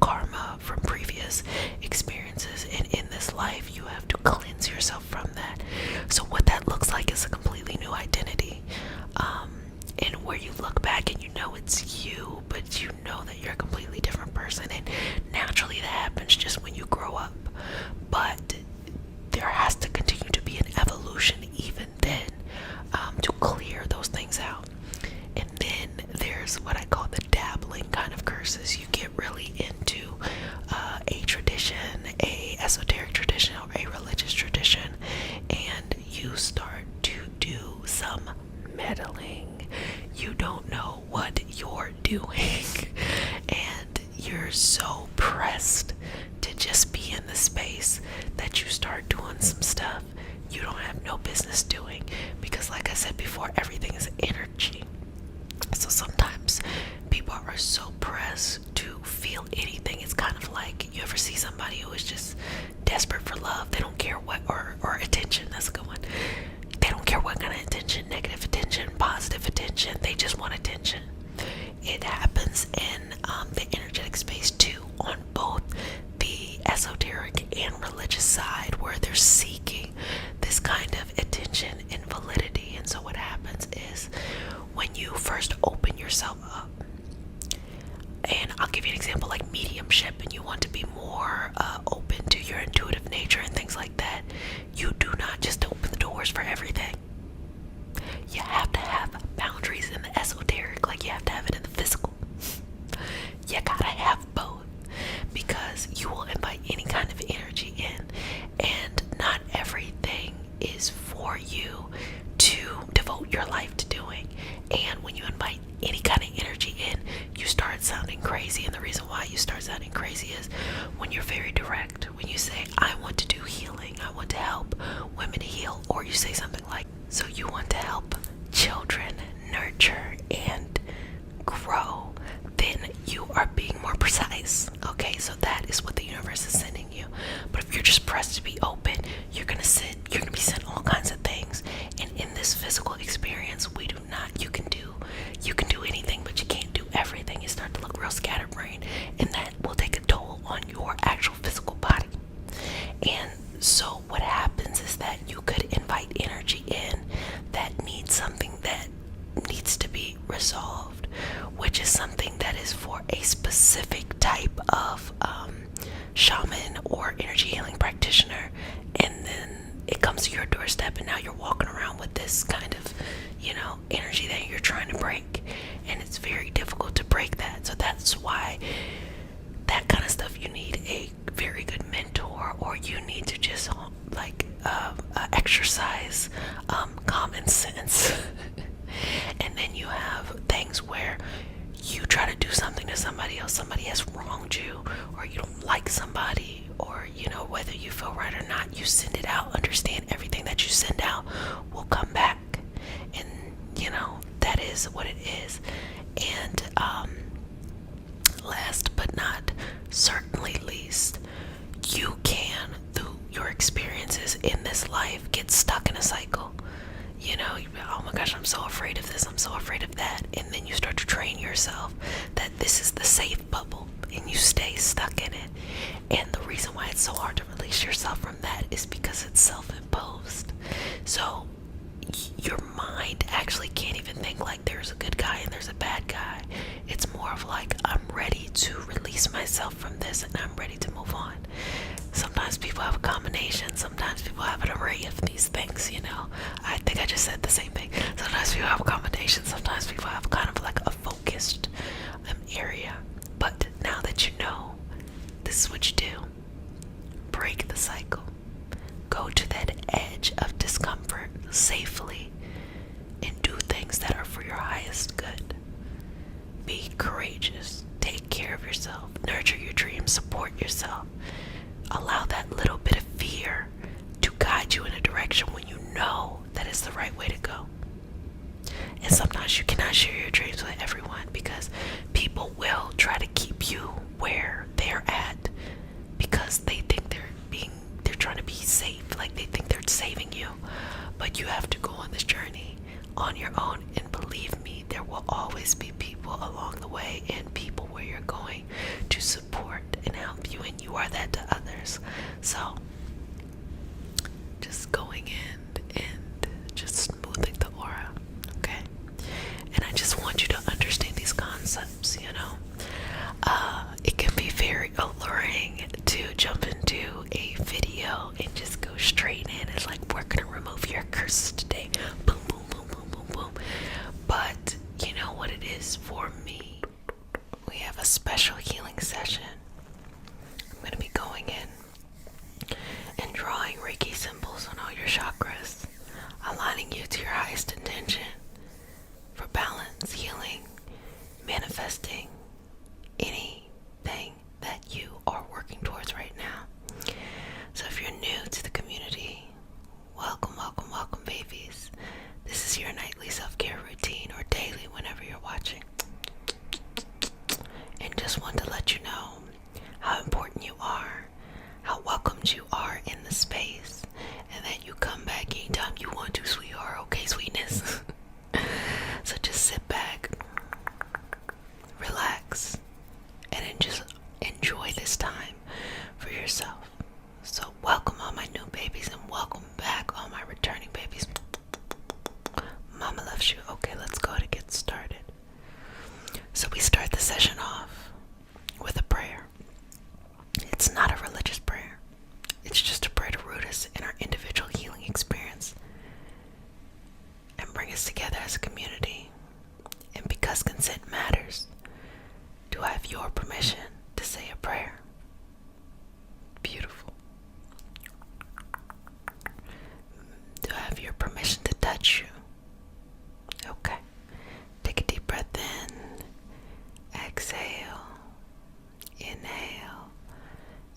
karma from previous experiences, and in this life you have to cleanse yourself from that. So what that looks like is a completely new identity, and where you look back and you know it's you, but you know that you're a completely different person, and naturally that happens just when you grow up. But there has to continue to be an evolution even then, to clear those things out. And then there's what I call the dabbling kind of curses. You get really into a tradition, a esoteric tradition, or a religious tradition, and you start to do some meddling. You don't know what you're doing, and you're so pressed to just be in the space that you start doing some stuff you don't have no business doing, because like I said before, everything is energy. So sometimes people are so pressed to feel anything. It's kind of like, you ever see somebody who is just desperate for love? They don't care what, or attention, that's a good one. They don't care what kind of attention, negative attention, positive attention, they just want attention. It happens in the energetic space too, on both the esoteric and religious side, where they're seeking this kind of attention and validity. And so what happens when you first open yourself up. And I'll give you an example, like mediumship, and you want to be more open to your intuitive nature and things like that. You do not just open the doors for everything. You have to have boundaries in the esoteric, like you have to have it in the physical. You gotta have both, because you will invite any kind of energy in, and not everything is for you to devote your life to doing. And when you invite any kind of energy in, you start sounding crazy. And the reason why you start sounding crazy is when you're very direct. When you say, I want to do healing, I want to help women heal, or you say something like, so you want to help children nurture and grow, then you are being more precise. Okay, so that is what the universe is sending you. But if you're just pressed to be open, you're gonna be sent all kinds of things. And in this physical experience, you can do anything, but you can't do everything. You start to look real scatterbrained, and that will take a toll on your actual physical body. And so what happens is that you could invite energy in that needs something that needs to be resolved, which is something that is for a specific type of shaman or energy healing practitioner. And then it comes to your doorstep, and now you're walking around with this kind of, energy that you're trying to break. And it's very difficult to break that. So that's why that kind of stuff, you need a very good mentor, or you need to just exercise common sense. And then you have things where you try to do something to somebody else, somebody has wronged you, or you don't like somebody, or whether you feel right or not, you send it out. Understand, everything that you send out will come back, and that is what it is. And last but not certainly least, you can, through your experiences in this life, get stuck in a cycle. Oh my gosh, I'm so afraid of this, I'm so afraid of that. And then you start to train yourself that this is the safe bubble, and you stay stuck in it. And the reason why it's so hard to release yourself from that is because it's self-imposed. So your mind actually can't even think like there's a good guy and there's a bad guy. It's more of like, I'm ready to release myself from this, and I'm ready to move on. Sometimes people have a combination, sometimes people have an array of these things, I think I just said the same thing. Sometimes people have a combination, sometimes people have kind of like a focused area. But now that you know, this is what you do. Break the cycle. Go to that edge of discomfort safely, and do things that are for your highest good. Be courageous. Take care of yourself. Nurture your dreams. Support yourself. Allow that little bit of fear to guide you in a direction when you know that is the right way to go. And sometimes you cannot share your dreams with everyone, because people will try to keep you where they're at, because they think they're trying to be safe, like they think they're saving you. But you have to go on this journey on your own, and believe me, there will always be people along the way, and people where you're going to support and help you, and you are that to others. So just going in and just smoothing the aura, okay? And I just want you to understand these concepts. It can be very alluring to jump into a video and just go straight in. It's like, we're gonna remove your curses today, boom boom boom boom boom boom. But you know what it is for me? We have a special healing session. I'm gonna be going in and drawing Reiki symbols on all your chakras, aligning you to your highest intention for balance, healing, manifesting anything that you are working towards right now. So if you're new to the community, welcome, welcome, welcome, babies. This is your nightly self-care routine, or daily, whenever you're watching. And just want to let you know how important you are, how welcomed you are in the space, and that you come back anytime you want to, sweetheart. Okay, sweetness. So just sit back, relax, and then just enjoy this time for yourself. So welcome all my new babies, and welcome back all my returning babies. Mama loves you. Okay, let's go to get community. And because consent matters, do I have your permission to say a prayer? Beautiful. Do I have your permission to touch you? Okay. Take a deep breath in. Exhale. Inhale.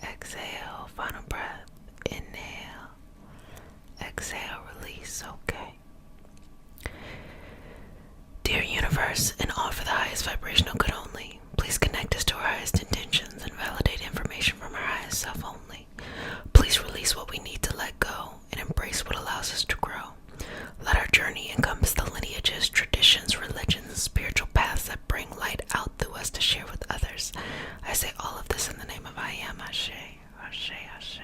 Exhale. Final breath. Inhale. Exhale. Release. Okay. Dear universe, and all for the highest vibrational good only, please connect us to our highest intentions and validate information from our highest self only. Please release what we need to let go and embrace what allows us to grow. Let our journey encompass the lineages, traditions, religions, spiritual paths that bring light out through us to share with others. I say all of this in the name of I am. Ashe, Ashe, Ashe.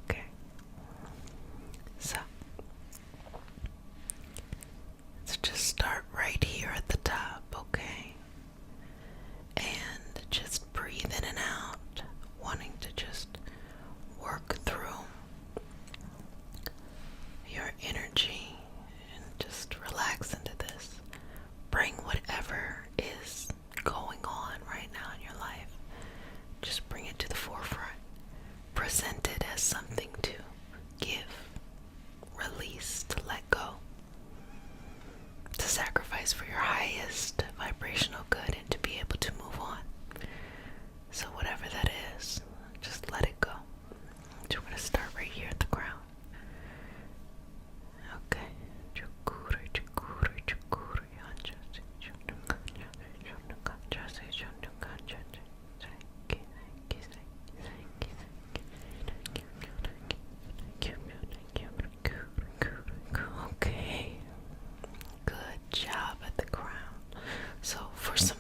Okay. So, let's just start right here at the top, okay? And just breathe in and out, wanting to just work through your energy and just relax into this. Bring whatever is going on right now in your life, just bring it to the forefront. Present it as something to give, release, to let go, to sacrifice for your highest vibrational good and to be able to move on. So whatever that is, just let it go. So we're going to start right here at the ground. Okay. Okay. Good job at the ground. So for some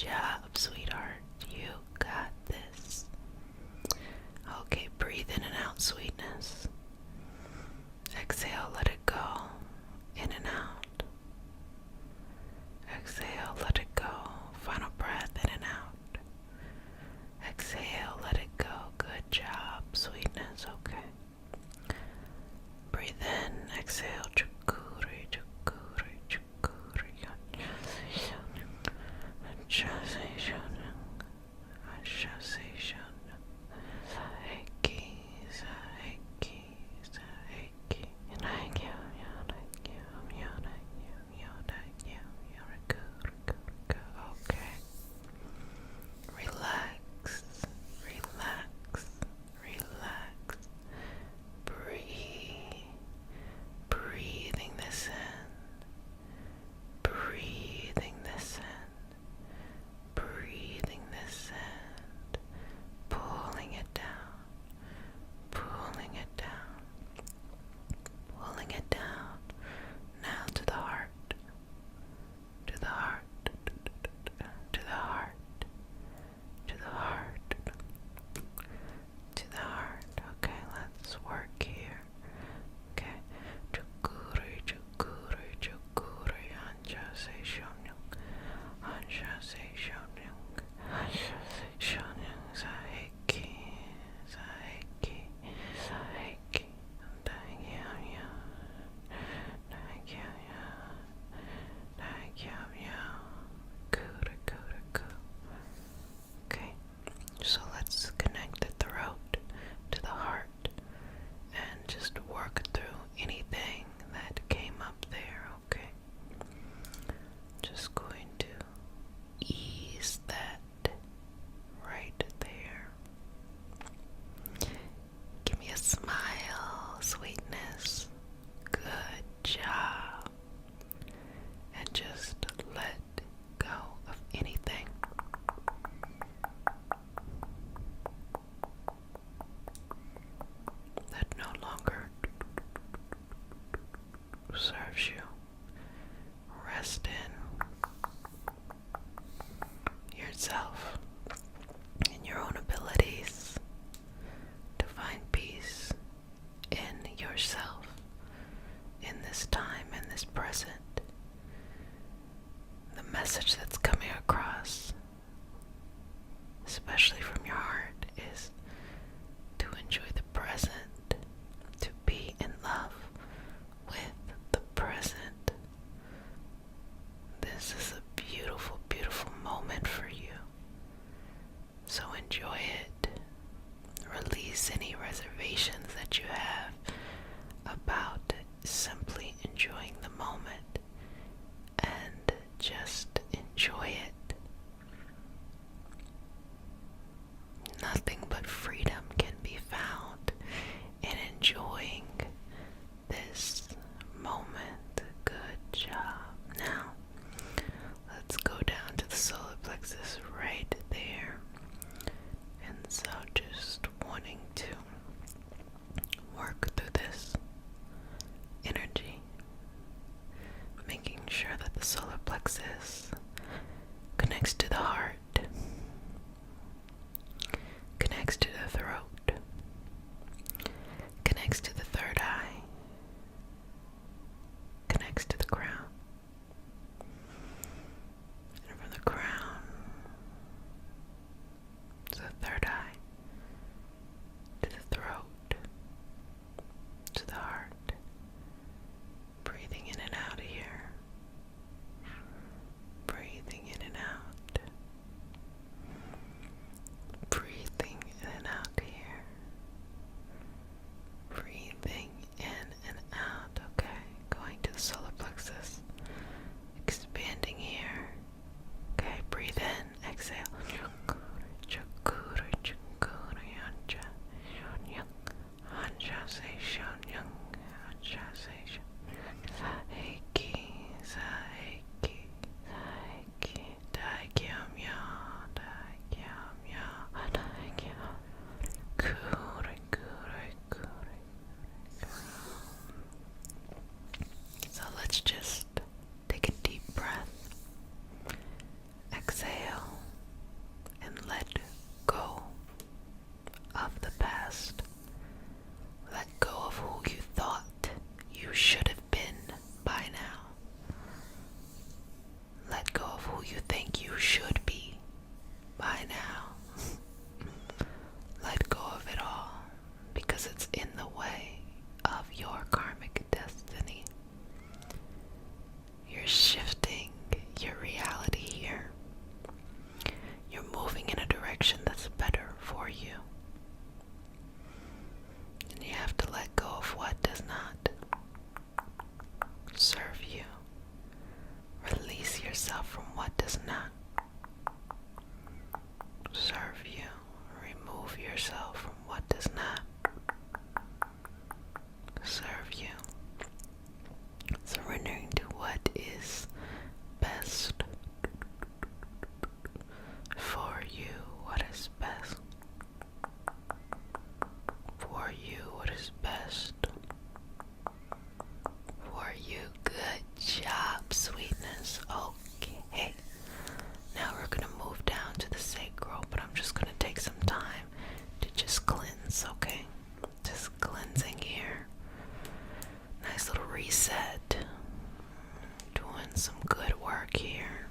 job, sweetheart. You got this. Okay, breathe in and out, sweetness. Exhale, let it go. In and out. Exhale, let it go. Final breath, in and out. Exhale, let it go. Good job, sweetness. Okay. Breathe in, exhale. Chukuri, chukuri, chukuri. Relaxation. Relaxation. Saiki, saiki, saiki. Okay. Relax, relax, relax. Breathe. Breathing this in. Breathing this in. Breathing this in. Pulling it down. Pulling it down. Pulling it down. Now to the heart. To the heart. To the heart. To the heart. To the heart. Okay, let's work here. Okay. Chukuri, chukuri, chukuri. Anja se shonyung. Anja se shonyung. Anja se shonyung. Saiki. Saiki. Saiki. Thank you. Thank you. Thank you. Good, good, good. Okay. So let's connect the throat to the heart and just work through anything that came up there, okay? Just going to ease that right there. Give me a smile, sweetness. Good job. And just let go of anything that no longer serves you. Rest in yourself, in your own abilities to find peace in yourself, in this time, in this present. The message that's coming across, especially from your heart, is to enjoy the present, to be in love with the present. This is a beautiful, beautiful moment for you. So enjoy it. Release any reservations that you have about simply enjoying the moment and just enjoy it. Nothing but freedom can be found in enjoying this moment. Good job. Now, let's go down to the solar plexus right there. And so just wanting to work through this energy, making sure that the solar plexus connects to the heart, connects to the throat, connects to the third eye, connects to the crown, and from the crown to the third eye, to the throat, to the heart. Breathing in and out here. Breathing in and out. Breathing in and out here. you think you should be by now. Let go of it all because it's in the way of your karmic destiny. You're shifting your reality here. You're moving in a direction that's better for you. And you have to let go of what does not serve you. Release yourself from what does not serve you. Remove yourself from what does not serve you. Surrendering to what is best for you, what is best for you, what is best for you. Good job, sweetness. Okay, now we're gonna move down to the sacral, but I'm just gonna take some time to just cleanse, okay? Just cleansing here. Nice little reset. Doing some good work here.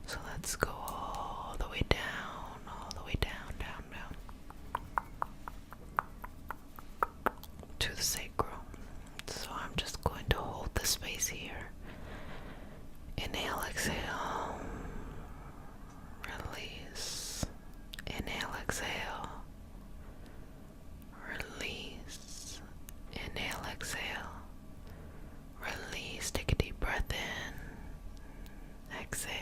So let's go all the way down, down to the sacral. So I'm just going to hold the space here. Inhale, exhale. Release. Inhale, exhale. Release. Inhale, exhale. Release. Take a deep breath in. Exhale.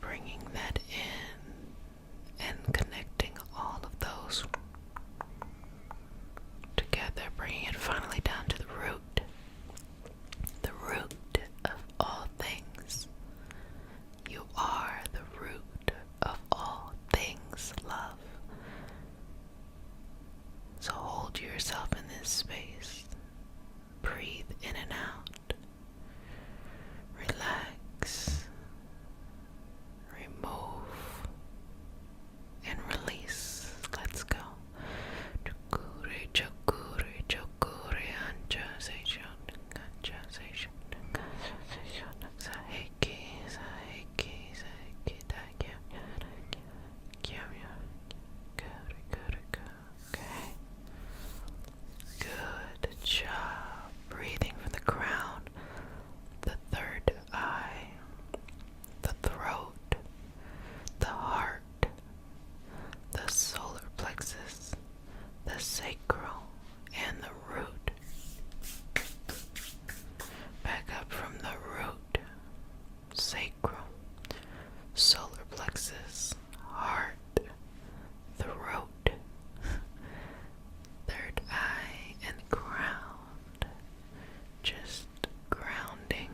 Bringing that in and connecting all of those together, bringing it finally down to the root of all things. You are the root of all things, love. So hold yourself in this space. Breathe in and out. Relax. Remove and release. Let's go. Good job. Breathing from the crown, the third eye, the throat, the heart, the solar plexus, the sacral, and the root. Back up from the root, sacral, solar plexus, heart, throat, third eye, and ground. Just grounding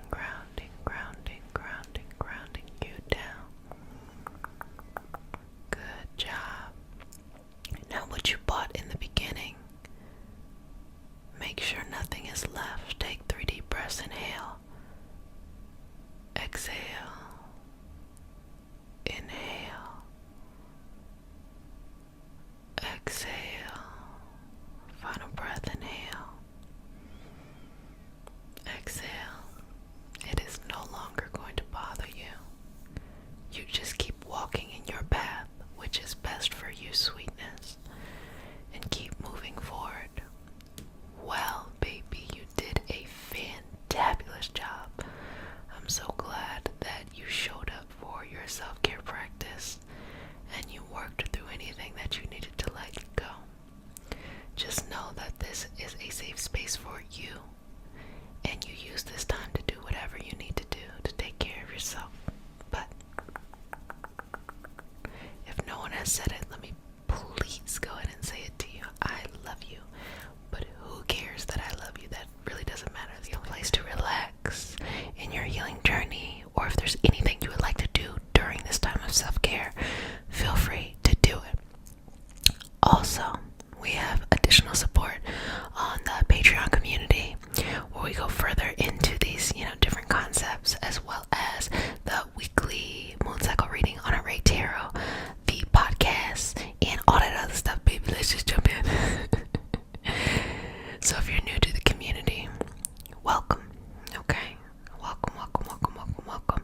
you down. Good job. Now what you bought in the beginning, make sure nothing is left. Take 3 deep breaths. Inhale. Exhale. Inhale. Exhale. Final breath. Inhale. Exhale. It is no longer going to bother you. You just keep walking in your path, which is best for you, sweetness, and keep moving forward. Well, baby, you did a fantabulous job. I'm so glad that you showed up for your self-care practice and you worked through anything that you needed to let go. Just know that this is a safe space for you, and you use this time to do whatever you need to do to take care of yourself. But if no one has said it, let me please go ahead and say it to you. I love you. But who cares that I love you? That really doesn't matter. The only place to relax in your healing journey, or if there's anything you would like to do during this time of self-care, feel free to do it. Also, we have additional additional support on the Patreon community, where we go further into these, different concepts, as well as the weekly moon cycle reading on a Reiki Tarot, the podcast, and all that other stuff, baby. Let's just jump in. So if you're new to the community, welcome. Okay, welcome.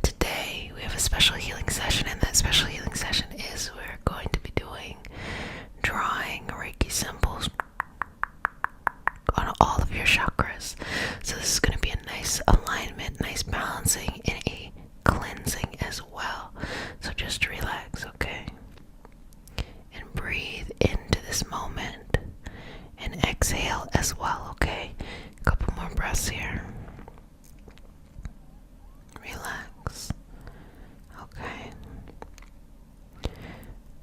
Today we have a special healing session, and that special healing session is we're going to be doing drawing Reiki symbols on all of your chakras. So this is going to be a nice alignment, nice balancing, and a cleansing as well. So just relax, okay? And breathe into this moment and exhale as well, okay? A couple more breaths here. Relax. Okay.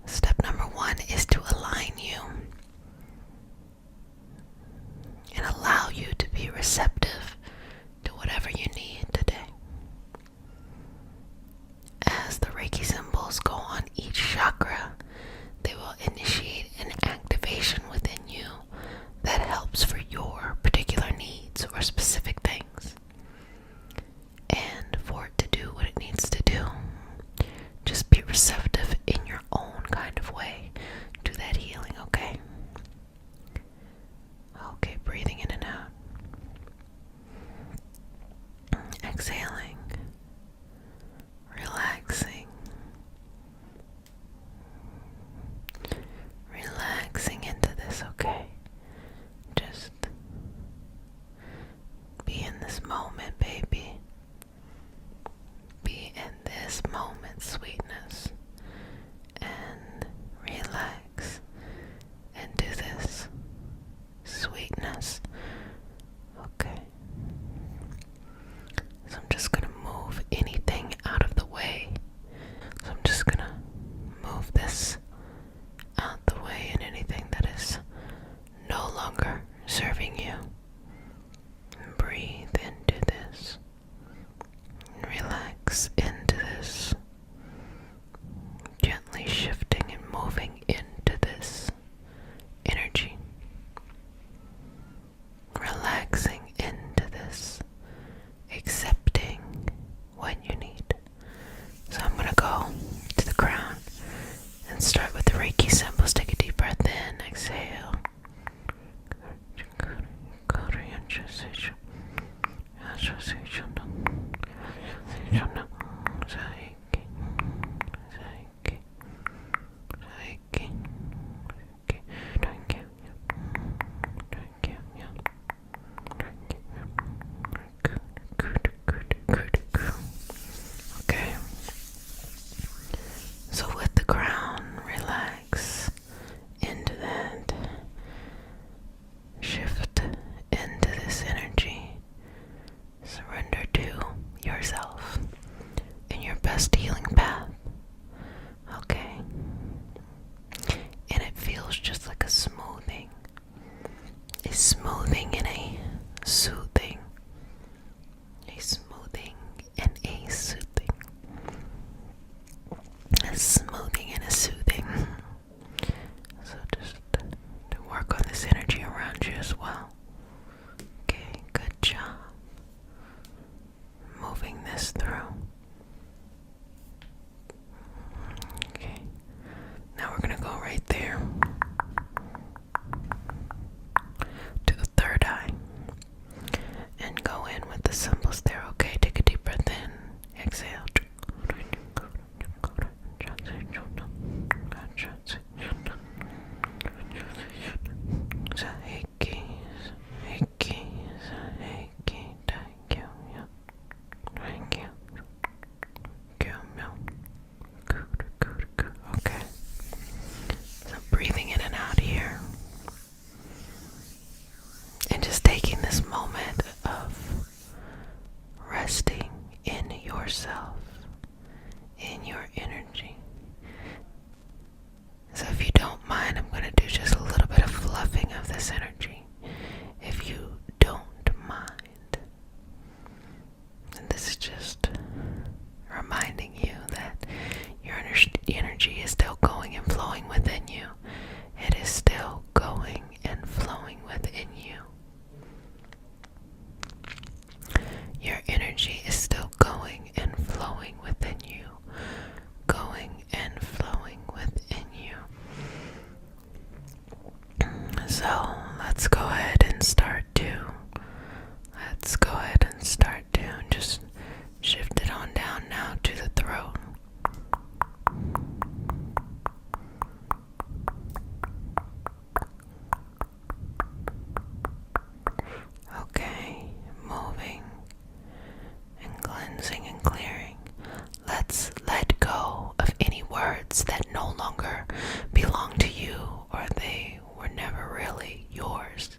Step number 1 is to align you and allow you to be receptive to whatever you need today. As the Reiki symbols go on each chakra, they will initiate an activation within you that helps for your particular needs or specific things. And for it to do what it needs to do, just be receptive in your own kind of way to that healing, okay? Okay, breathing in and out. Exhaling. Relaxing. Relaxing into this, okay? Just be in this moment, baby. Be in this moment, sweetness. And relax. And do this. Sweetness. Okay. So I'm just going to move anything out of the way. So I'm just going to move this out the way, and anything that is no longer serving you. And breathe into this. And relax into this. Gently shifting and moving into this energy. Relaxing into this. Accepting what you need. So I'm going to go to the crown and start with the Reiki symbols. Take a deep breath in. Exhale. Okay. So with the crown, relax into that. Shift into this energy. Surrender to yourself and your best healing path. Okay. And it feels just like a smoothing. A smoothing and a soothing. A smoothing and a soothing. A smoothing and a soothing. So just to work on this energy around you as well. Okay, good job. Moving this through. Okay, now we're going to go right there to the third eye and go in with the symbols there. Okay, take a deep breath in. Exhale. So let's go ahead and start to. Let's go ahead and start to just shift it on down now to the throat. Okay, moving and cleansing and clearing. Let's let go of any words that no longer belong to you or they were never really yours.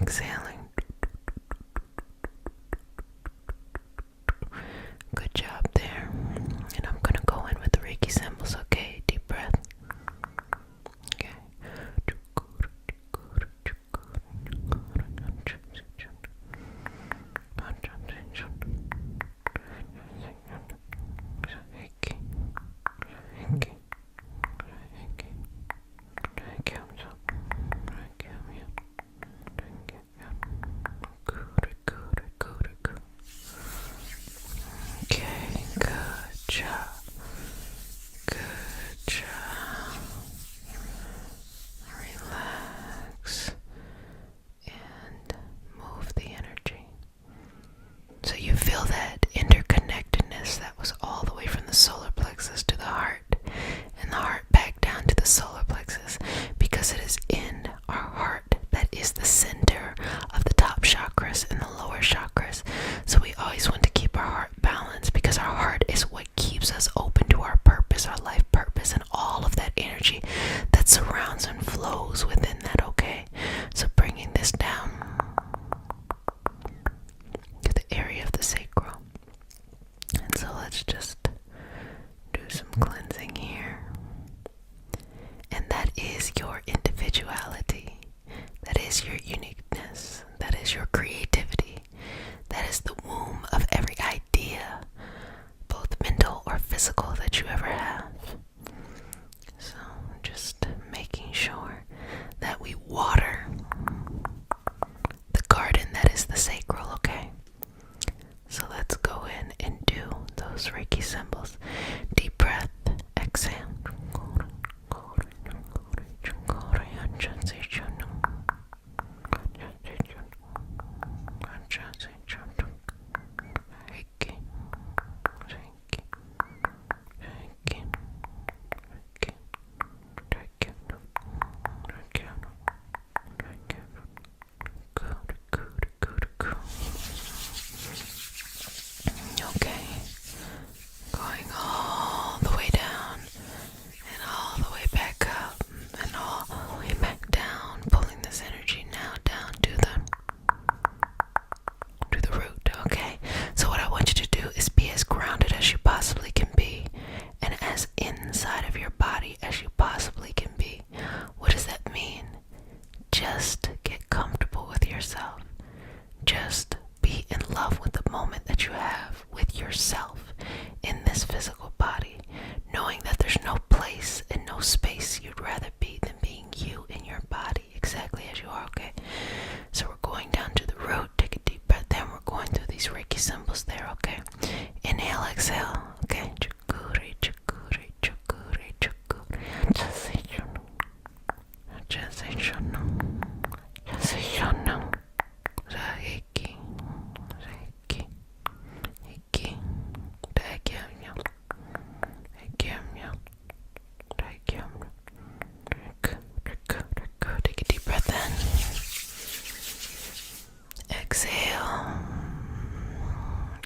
exhaling. Good job there. And I'm gonna go in with the Reiki symbols, okay? Deep breath. Okay. Okay, good job. Good job. Relax and move the energy. So you feel that interconnectedness that was all the way from the solar plexus to the heart, and the heart back down to the solar plexus, because it is in our heart that is the center of the top chakras and the lower chakras. So we always want to keep our heart balanced, because our heart is what keeps us open to our purpose, our life purpose, and all of that energy that surrounds and flows within that, okay? So bringing this down to the area of the sacral. And so let's just do some cleansing here. And that is your individuality. That is your uniqueness. That is your creativity. That is the womb of every idea, both mental or physical, that you ever have. So just making sure that we water the garden that is the sacral, okay? So let's go in and do those Reiki symbols. Deep breath, exhale. Okay, going all the way down and all the way back up and all the way back down, pulling this energy now down to the root, okay? So what I want you to do is be as grounded as you possibly can be, and as inside of your body as you possibly can be. What does that mean? Just get comfortable with yourself. Just be in love with the moment that you have with yourself in this physical body, knowing that there's no place and no space you'd rather be than being you in your body exactly as you are, okay? So we're going down to the root. Take a deep breath in. We're going through these Reiki symbols there, okay? Inhale, exhale, okay? Chakuri, chakuri, chakuri, chakuri. Reiki, Reiki, Reiki, take a deep breath in. Exhale.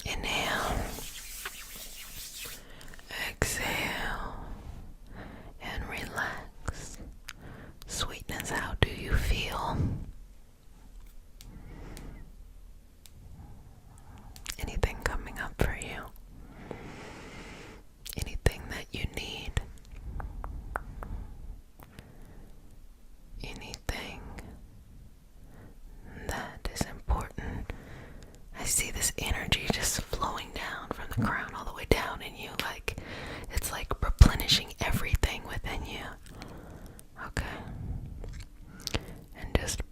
Inhale. Exhale. And relax. Sweetness, how do you feel? Anything coming up for you? Anything that you need? Anything that is important? I see this energy just flowing down from the crown all the way down in you, like it's like replenishing everything within you. Okay. And just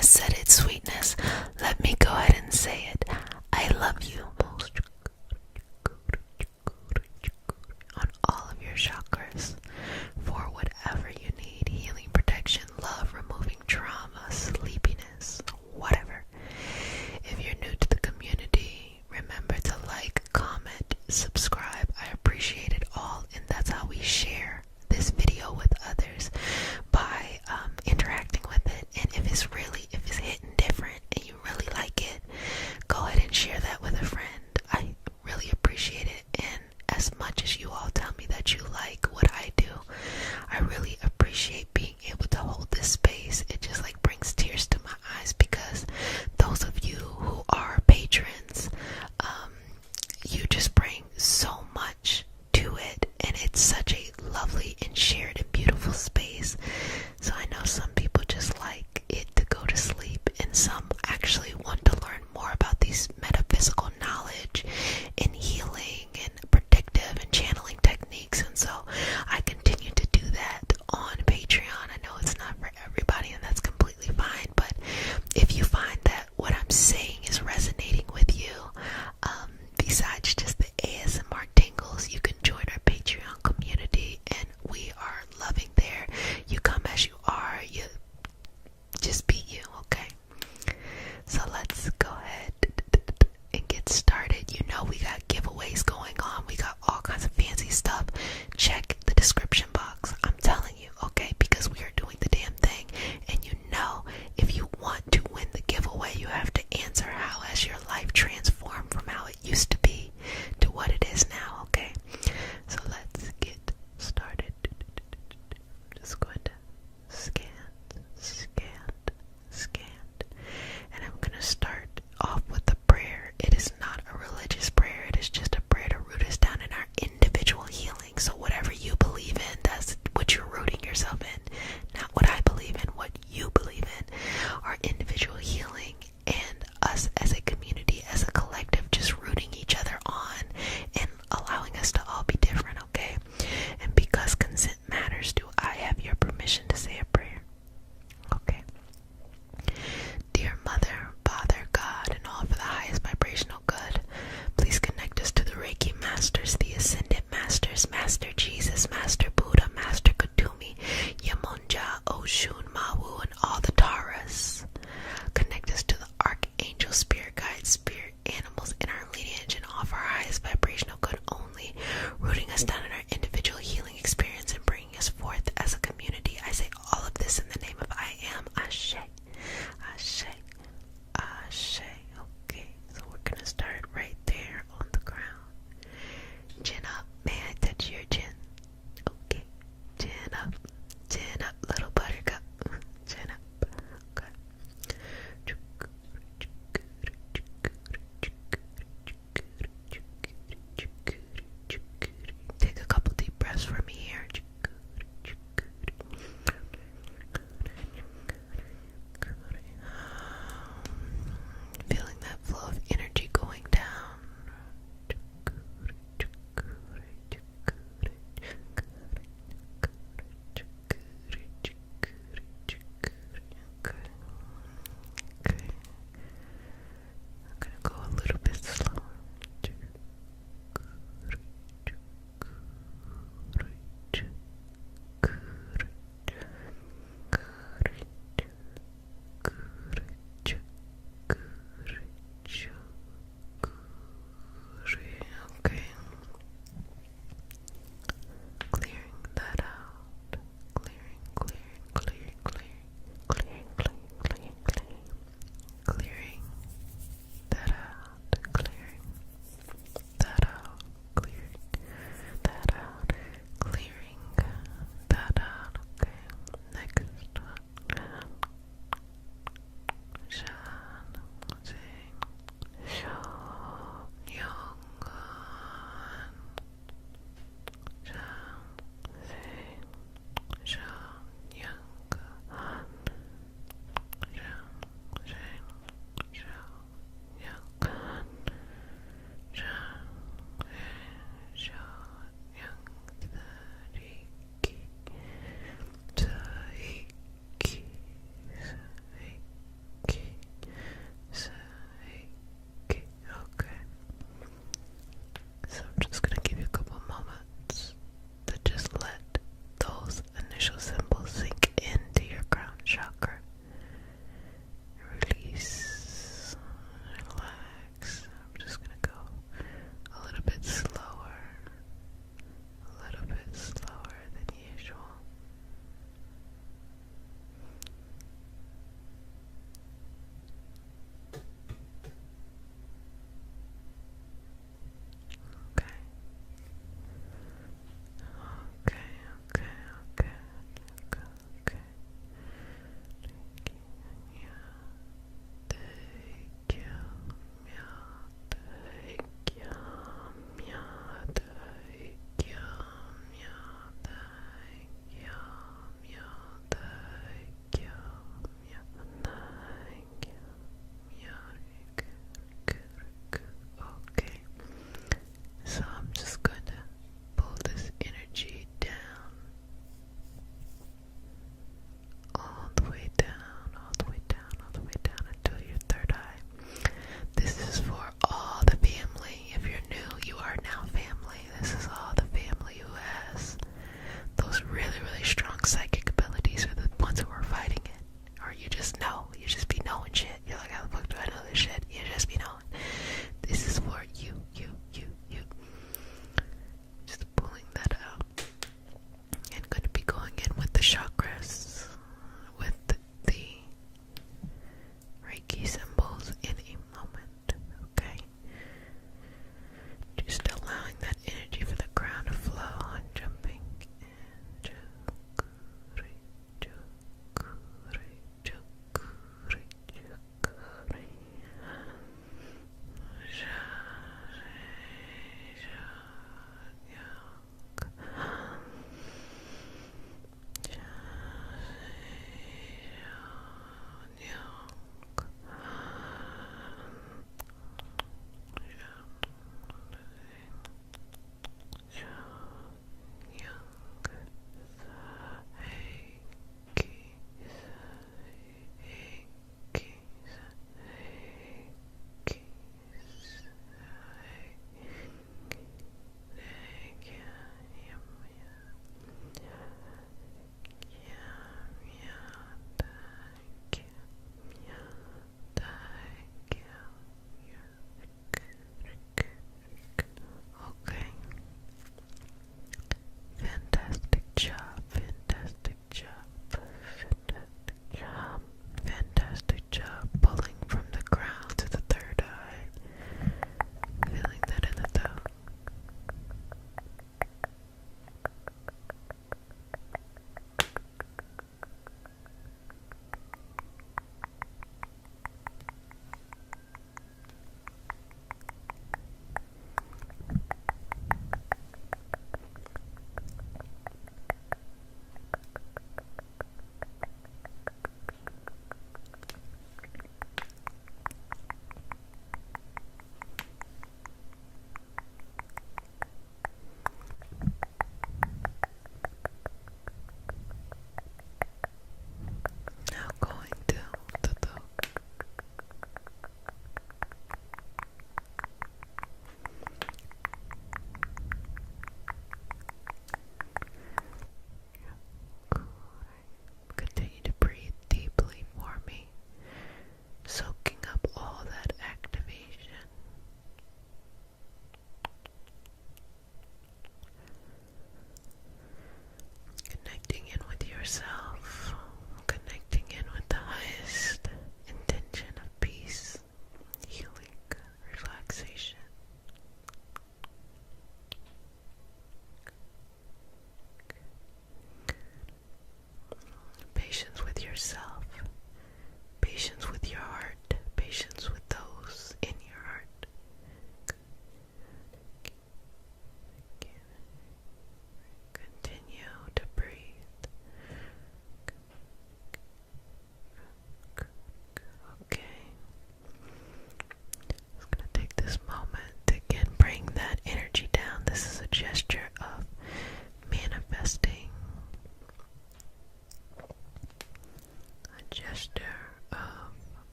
sweetness said it, sweetness. Let me go ahead and say it. I love you most on all of your chakras for whatever you need. Healing, protection, love, removing trauma, sleepiness, whatever. If you're new to the community, remember to like, comment, subscribe. I appreciate it all, and that's how we share this video with others, by interacting with it. And if it's hitting different and you really like it, go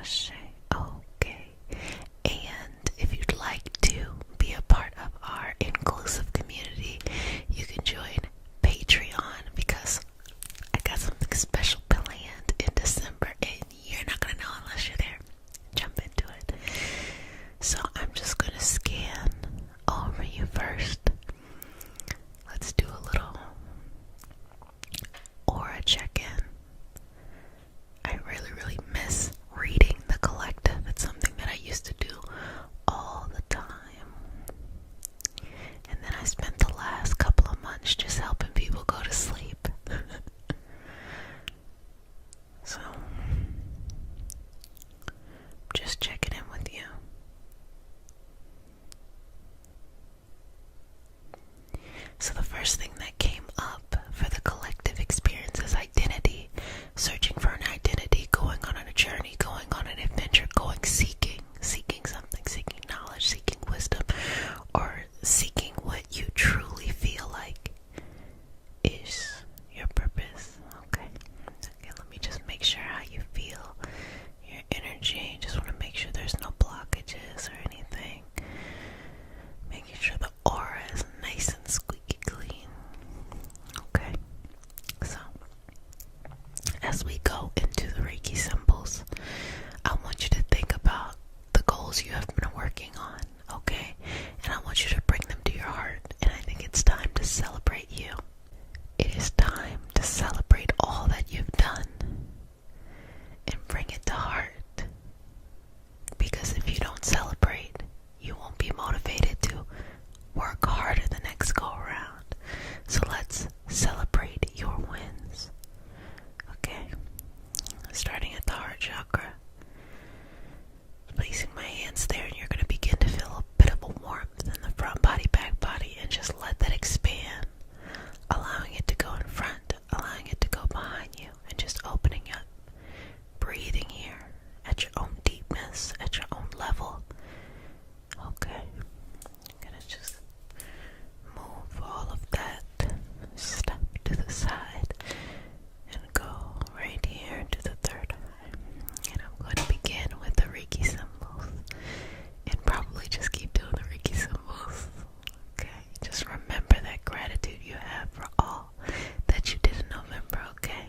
Ashe. Okay. And if you'd like to be a part of our inclusive community, you can join Patreon because I got something special planned in December and you're not gonna know unless you're there. Jump into it. So I'm just gonna scan over you first. Let's do a little aura check-in. I really miss reading the collective. It's something that I used to do all the time. And then I spent the last couple of months just helping people go to sleep. So, just checking in with you. So the first thing that came up for the collective experience is identity. Searching for an identity, going on a journey, going on an adventure, seeking something, seeking knowledge, seeking wisdom, or seeking what you truly feel like is your purpose. Okay, let me just make sure how you feel, your energy. Just want to make sure there's no blockages or anything. Making sure the aura is nice and squeaky clean. Okay, so as we go into the Reiki symbols, I want you to think about the goals you have been working on, okay? And I want you to bring them to your heart. And I think it's time to celebrate you. It is time to celebrate all that you've done and bring it to heart. Because if you don't celebrate, you won't be motivated to work harder the next go around. So let's celebrate your wins. Okay, starting at the heart chakra, placing my hands there, and you're going to begin to feel a bit of a warmth in the front body, back body, and just let that expand, allowing it to go in front, allowing it to go behind you, and just opening up, breathing here at your own deepness, at your own level. Okay, I'm going to just move all of that stuff to the side and go right here into the third eye. And I'm going to begin with the Reiki symbols and probably just keep doing the Reiki symbols. Okay, just remember that gratitude you have for all that you did in November, okay?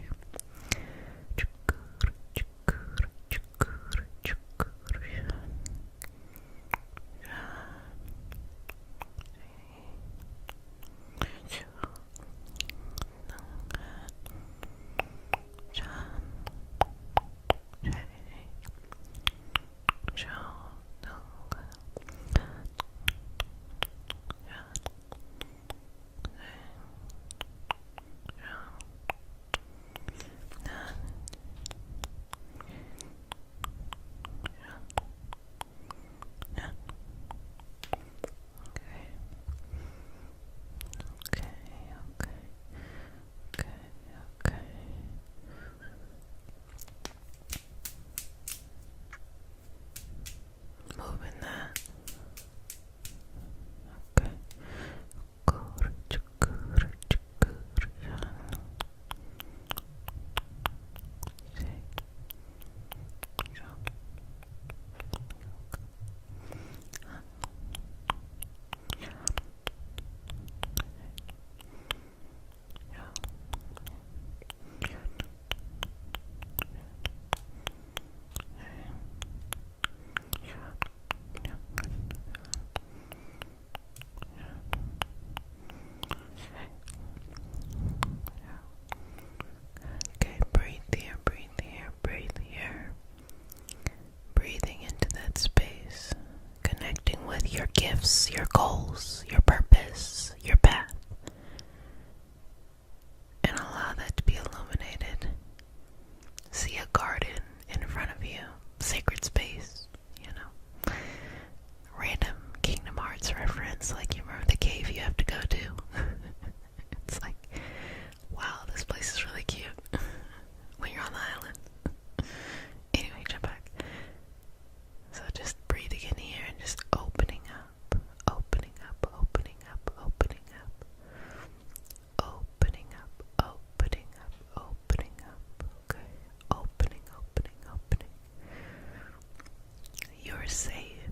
are safe.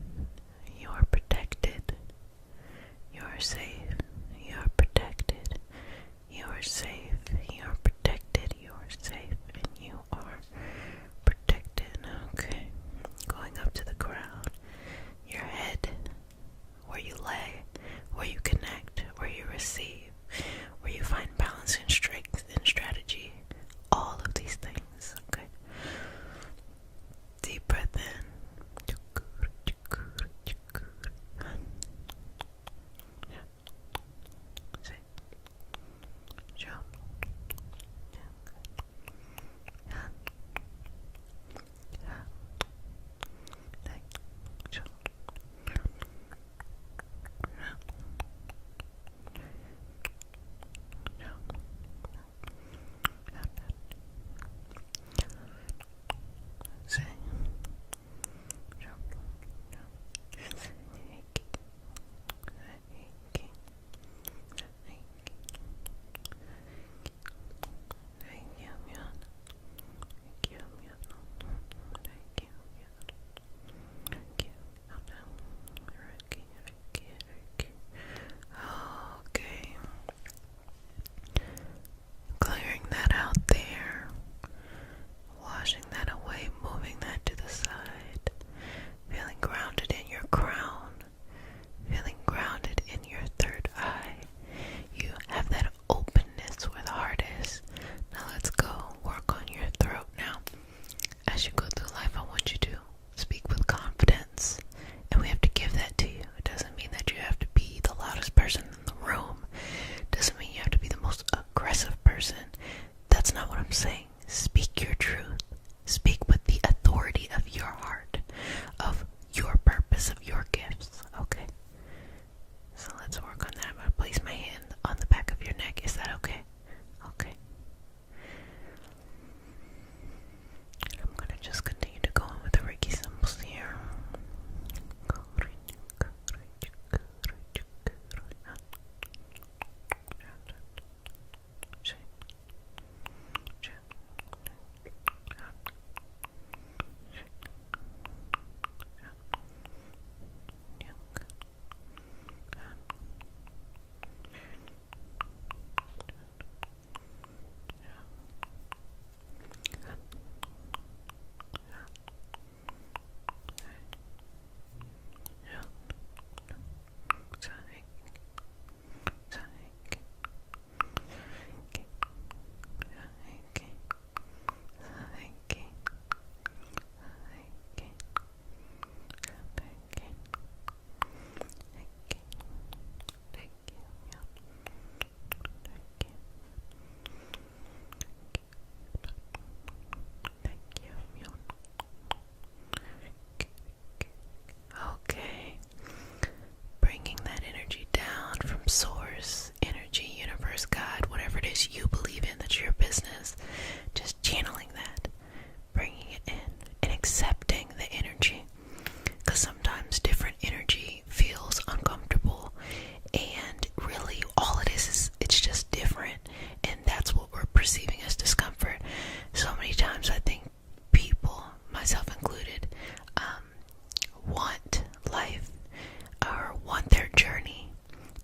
You are protected. You are safe. You are protected. You are safe. You are protected. You are safe. And you are protected. Okay. Going up to the crown. Your head. Where you lay. Where you connect. Where you receive. Where you find balance and strength and strategy. All of these things. Okay. Deep breath in. Source, energy, universe, God, whatever it is you believe in that's your business, just channeling that, bringing it in and accepting the energy, because sometimes different energy feels uncomfortable, and really all it is it's just different, and that's what we're perceiving as discomfort. So many times I think people, myself included, want life or want their journey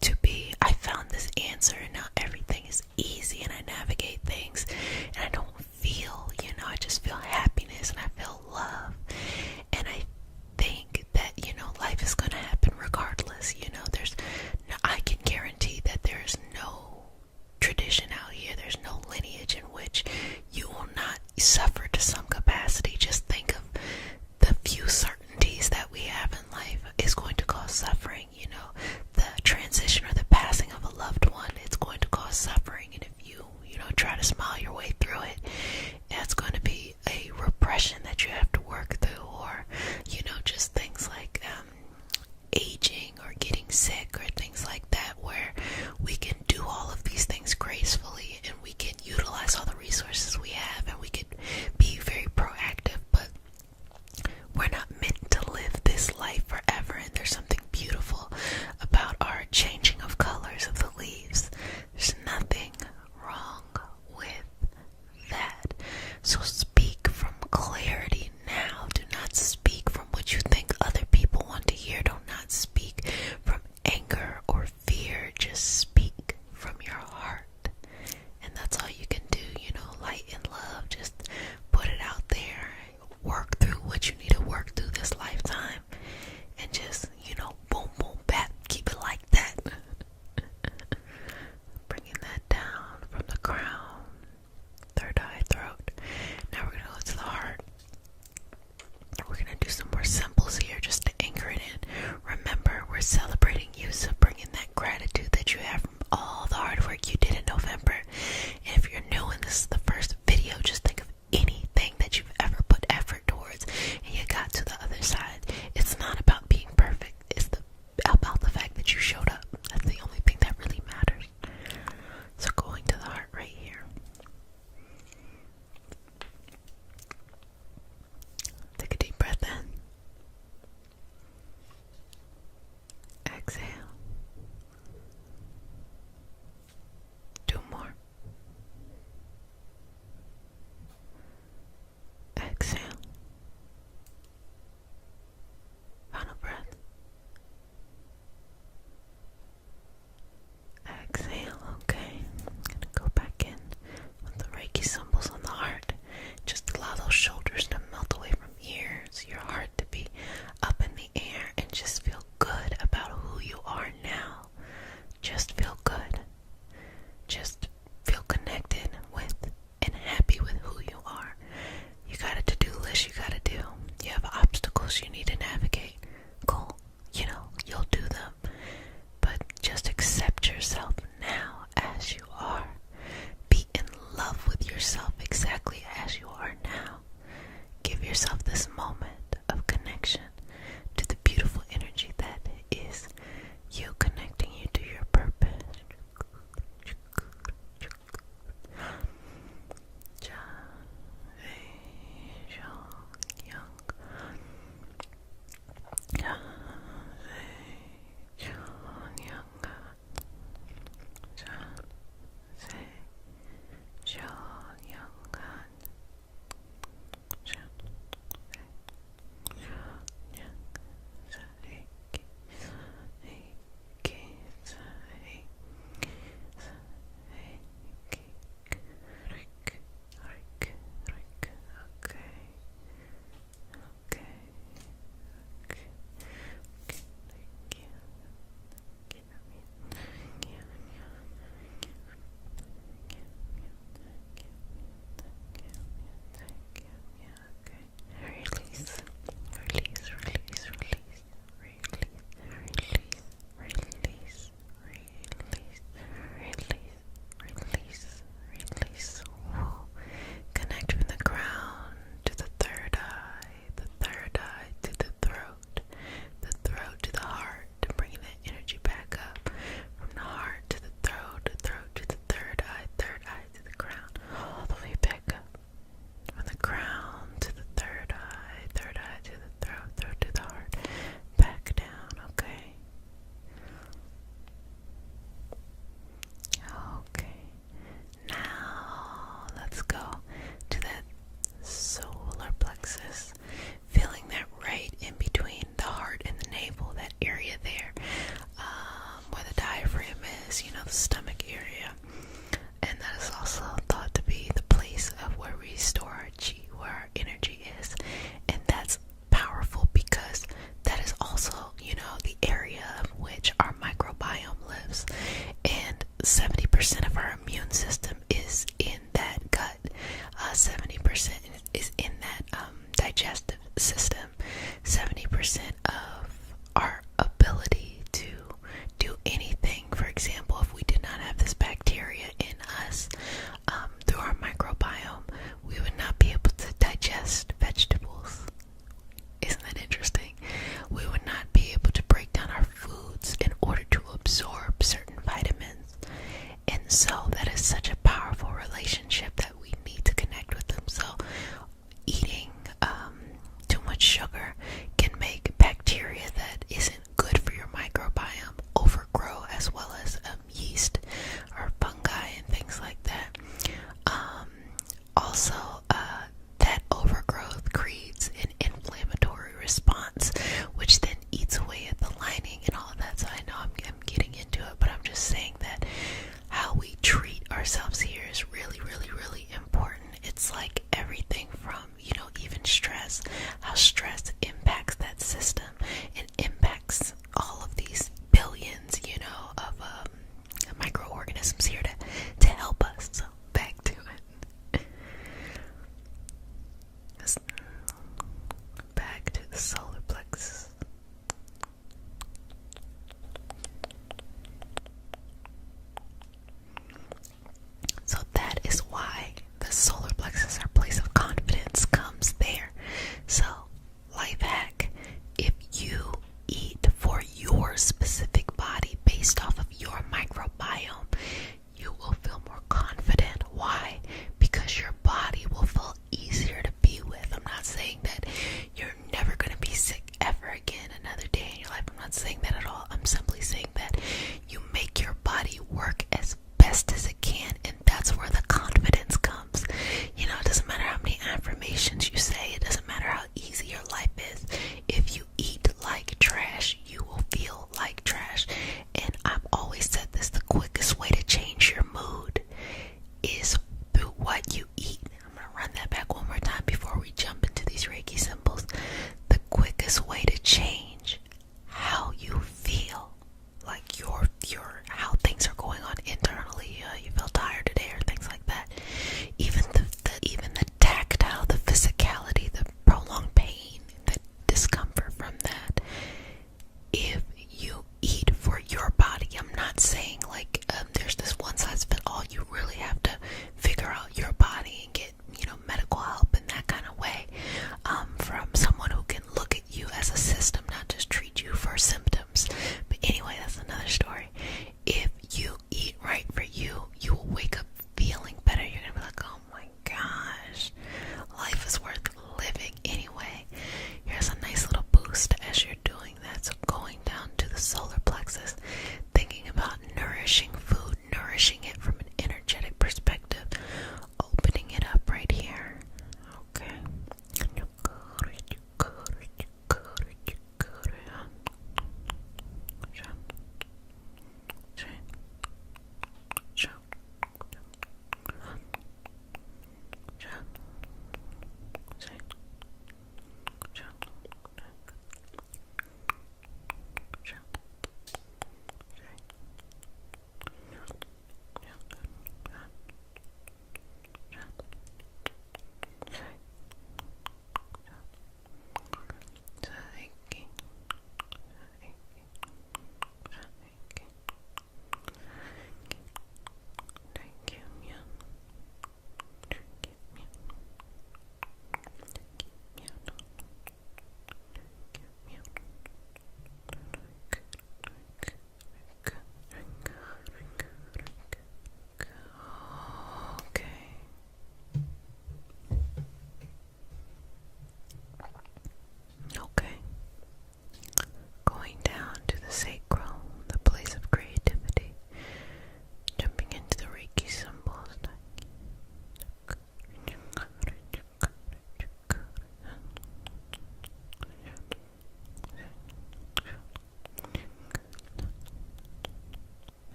to be, I found this answer and now everything is easy and I navigate things and I don't feel, I just feel happiness and I feel love. And I think that, life is going to happen regardless. I can guarantee that there's no tradition out here, there's no lineage in which you will not suffer to some capacity. Just think of the few certainties that we have in life is going to cause suffering. The transition or the passing of a loved one, it's going to cause suffering, and if you try to smile your way through it, that's going to be a repression that you have to work through. Or just things like aging or getting sick or things like that, where we can do all of these things gracefully and we can utilize all the resources we have and we can be very proactive, but we're not meant to live this life forever. And there's something beautiful about our changing of colors of the leaves. There's nothing wrong with that. So speak from clarity,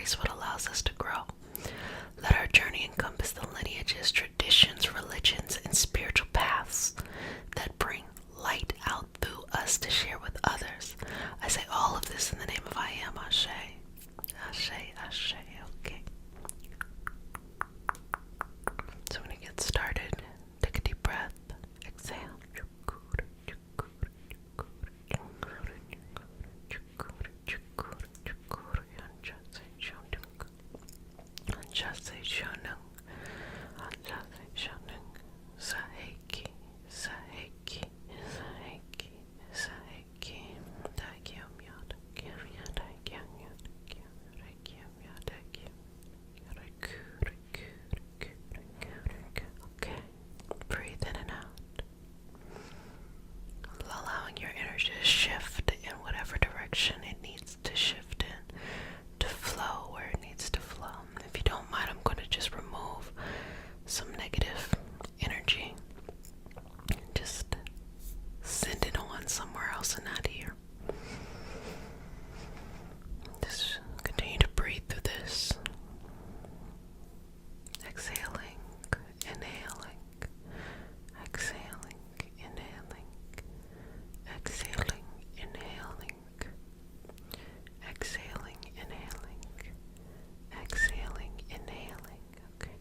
embrace what allows us to grow. Let our journey encompass the lineages, traditions, religions, and spiritual paths that bring light out through us to share with others. I say all of this in the name of I Am. Ashe. Ashe, Ashe. Okay. So when you get started, take a deep breath. Exhale. Saheki, Saheki, Saheki, Saheki, Daikyo-myo, Daikyo-myo, Daikyo-myo, Daikyo-myo, Daikyo-myo, Riku, Riku, Riku, Riku, Riku. Okay, breathe in and out, allowing your energy to shift in whatever direction it needs to shift in, to flow where it needs to flow. If you don't mind, I'm going to just remove some negative energy. Just send it on somewhere else and not here. Just continue to breathe through this. Exhaling, inhaling, exhaling, inhaling, exhaling, inhaling, exhaling, inhaling, exhaling, inhaling. Okay.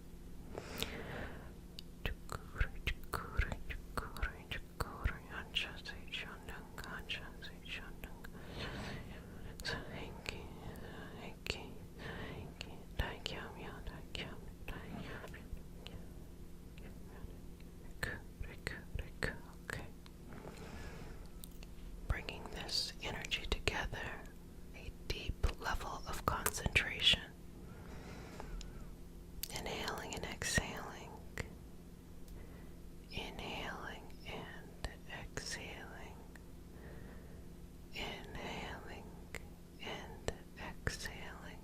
Okay. Bringing this energy together, a deep level of concentration. Inhaling and exhaling. Inhaling and exhaling. Inhaling and exhaling.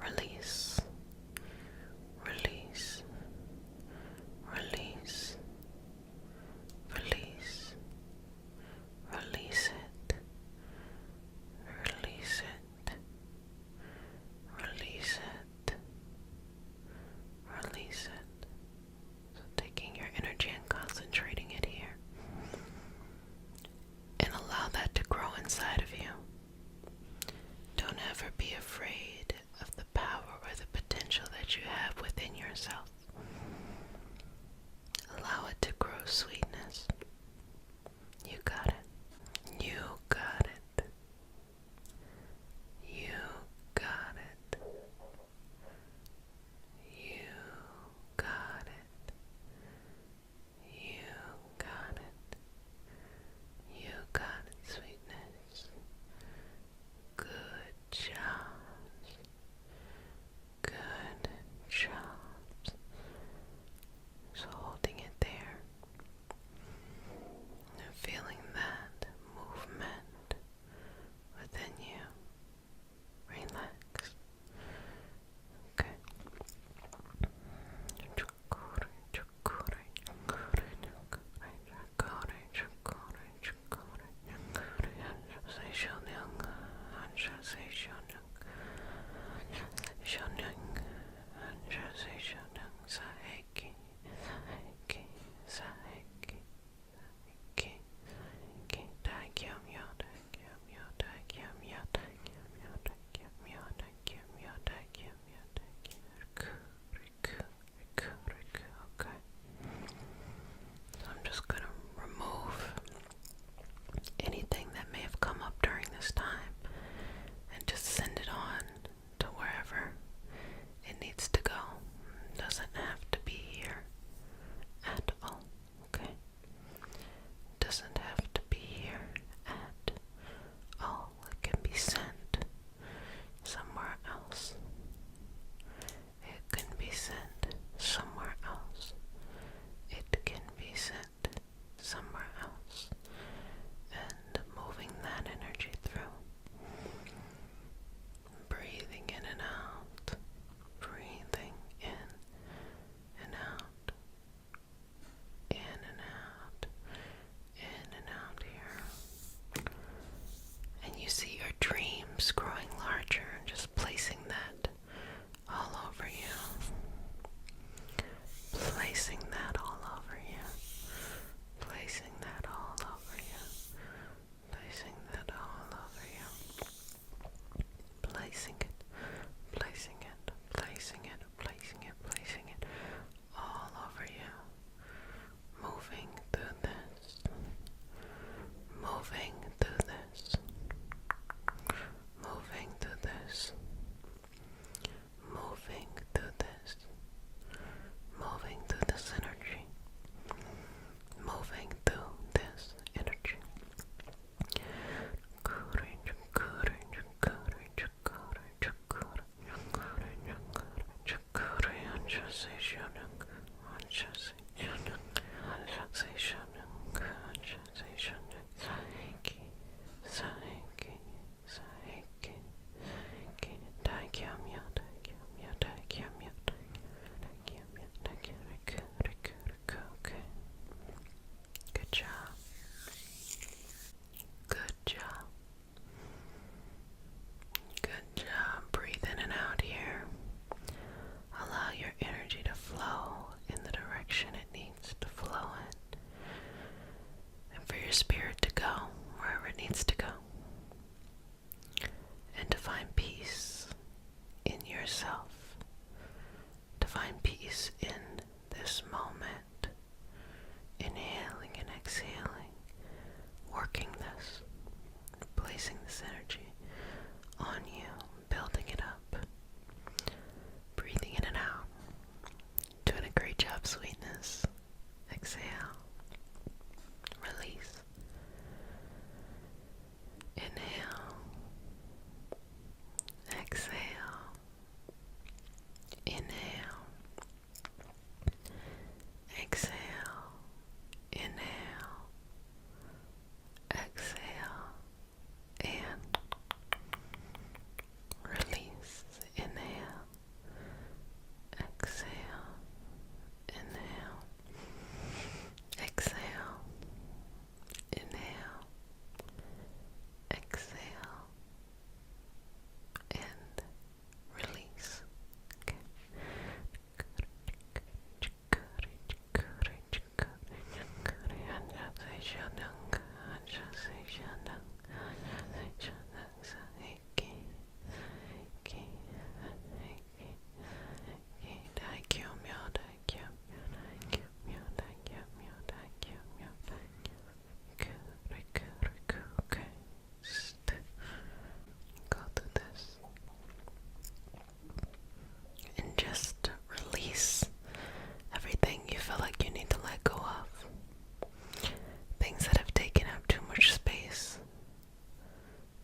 Release. Release. Release. Release. Release it. Release it. Release it. Release it. So taking your energy and concentrating it here. And allow that to grow inside of you. Don't ever be afraid of the power or the potential that you have within yourself. Allow it to grow sweetness. You got it. You got it. You got it. You got it. You got it. You got it, sweetness. Good job. Good job. So holding it there, temperature and just placing that all over you. Placing that all over you. Placing that all over you. Placing that all over you. Placing it. Placing it. Placing it. Placing it. Placing it all over you. Moving through this. Moving through this. Moving through this. Moving through this. Moving through this energy. Moving through this energy. Good job. Good job. Good job. Breathe in and out here. Allow your energy to flow in the direction it needs to flow in. And for your spirit to go wherever it needs to go. And to find peace in yourself. To find peace in this moment. Inhaling and exhaling. Working this. Placing this energy on you. Building it up. Breathing in and out. Doing a great job, sweetness. Exhale. Release. Inhale. Exhale. Inhale. Exhale. Inhale. Exhale. And release. Inhale. Exhale. Inhale. Exhale. Inhale. Exhale. And release. Okay. Go through this and just release everything you feel like you need to let go of. Things that have taken up too much space.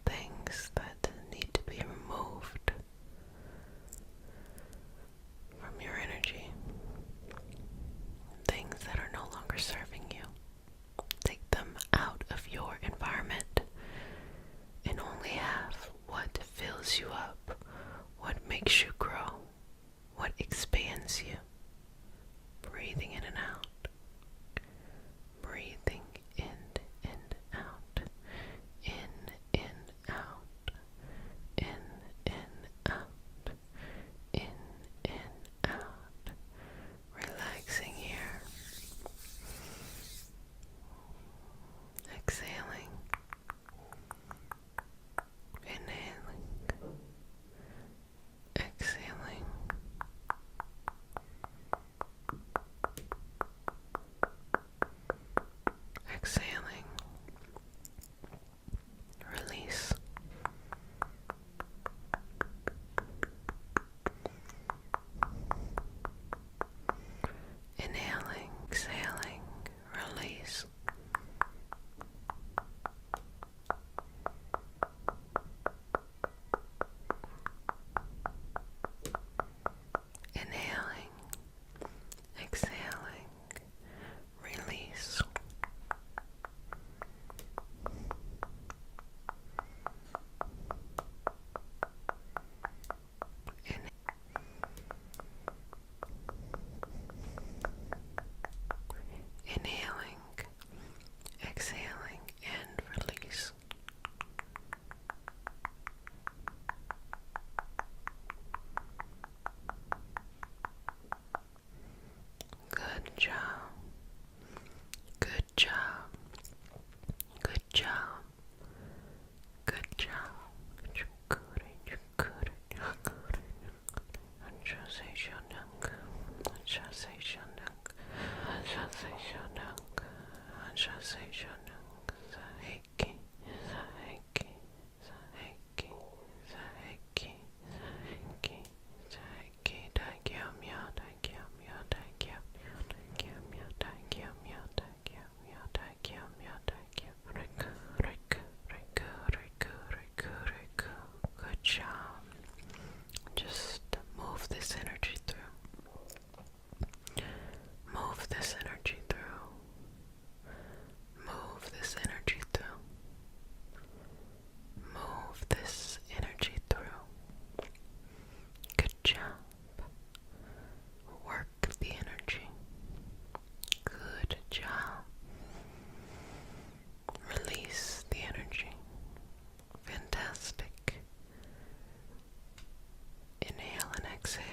Things that need to be removed from your energy. Things that are no longer serving you. Take them out of your environment and only have what fills you up, what makes you grow, what expands you. Breathing in and out. Breathing in and out. In out. In out. In out. Relaxing here. Exhaling. Inhaling. Exhaling. just move this energy through. Move this energy through. Move this energy through. Move this energy through. Good job. Work the energy. Good job. Release the energy. Fantastic. Inhale and exhale.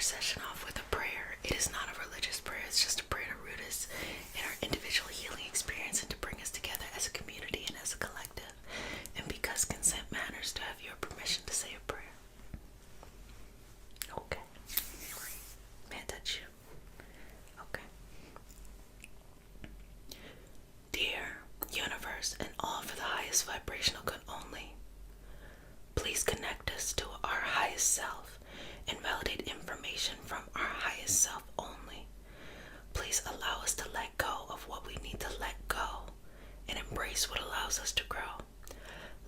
session off with a prayer. It is not a religious prayer, it's just a prayer to root us in our individual healing experience and to bring us together as a community and as a collective. And because consent matters, to have your permission to say a prayer. Okay. May I touch you? Okay. Dear universe and all for the highest vibrational good only, please connect us to our highest self and validate information from our highest self only. Please allow us to let go of what we need to let go and embrace what allows us to grow.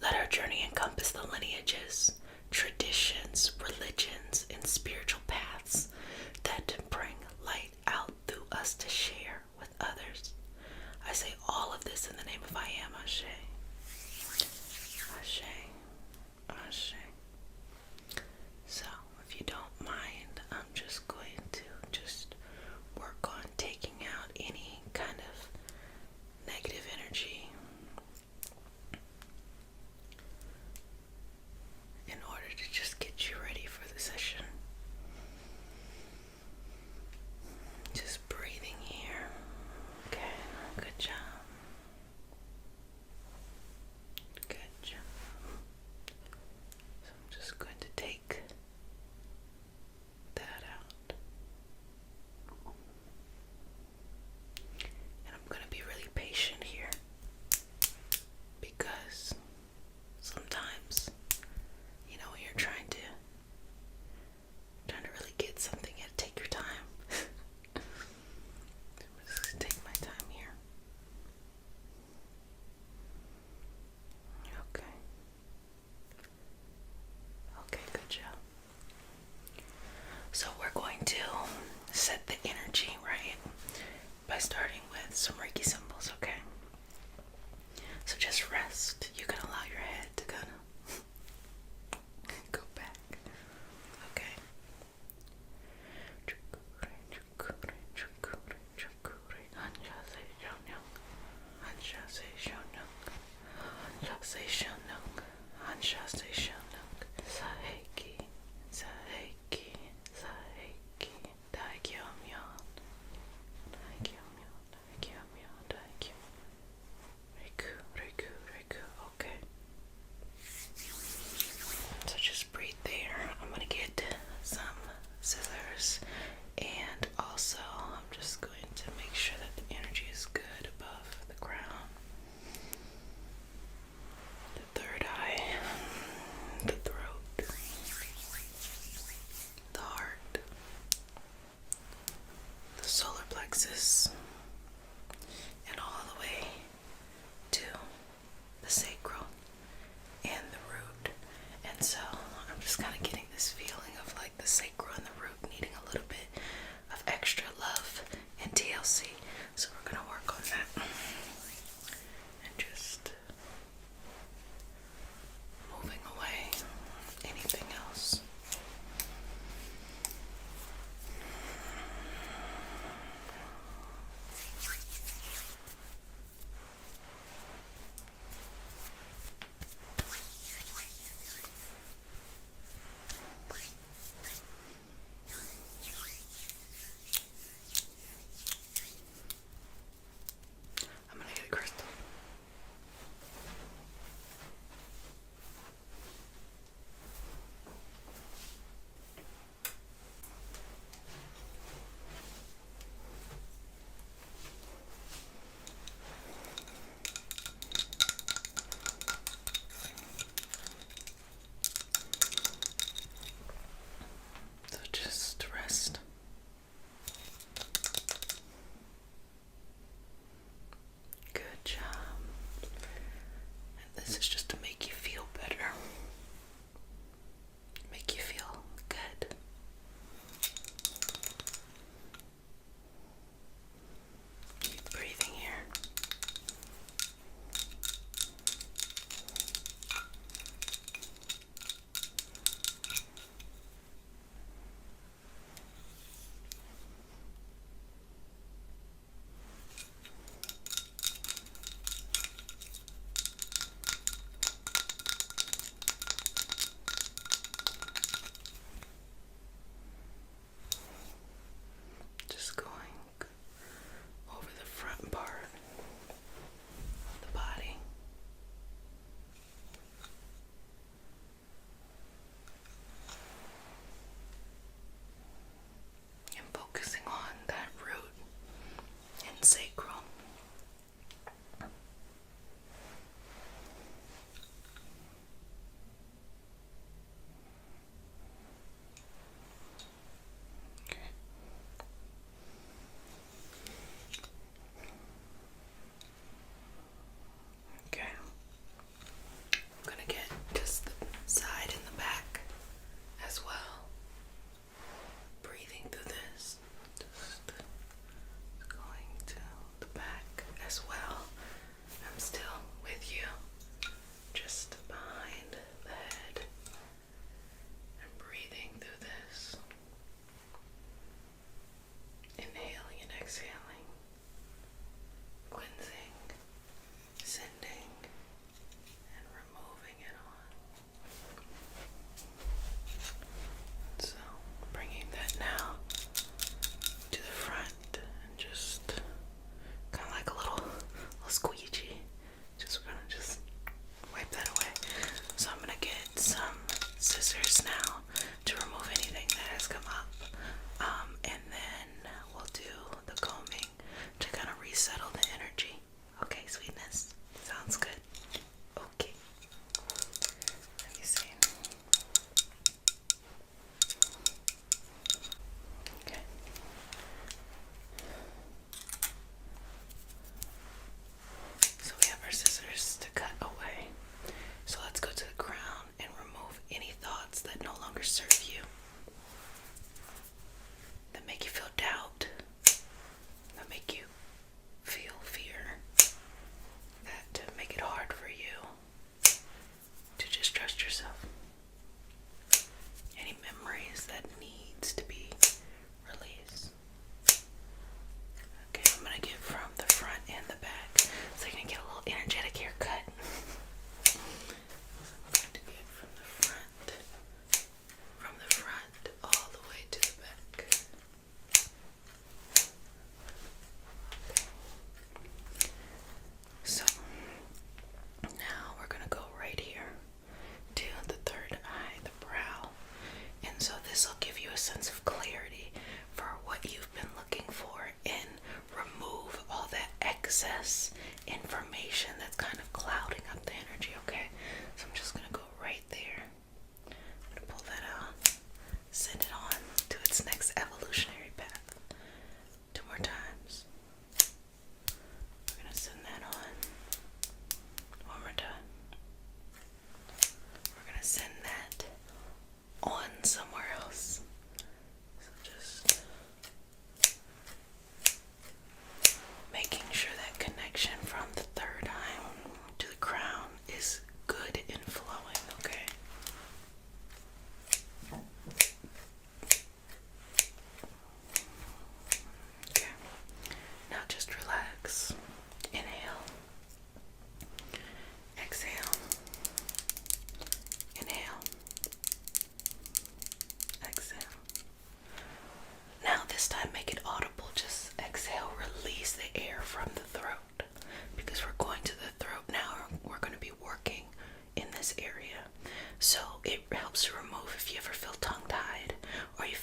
Let our journey encompass the lineages, traditions, religions, and spiritual paths that bring light out through us to share with others. I say all of this in the name of I Am, Ashe. Ashe. Ashe. So, if you don't mind, I'm just going to work on taking out any kind of negative energy in order to just get you ready for the session. Just breathing here. Okay, good job. Good job. So I'm just going to take that out. And I'm going to be really patient here because sometimes, when you're trying to really get something, you have to take your time. So I'm just going to take my time here. Okay. Okay, good job. So we're going to set the energy, right, by starting with some Reiki symbols, okay? So just rest. You can allow your head to kind of go back, okay? Saheki, Saheki, Saheki, Daikyo-myon, Daikyo-myon, Daikyo-myon,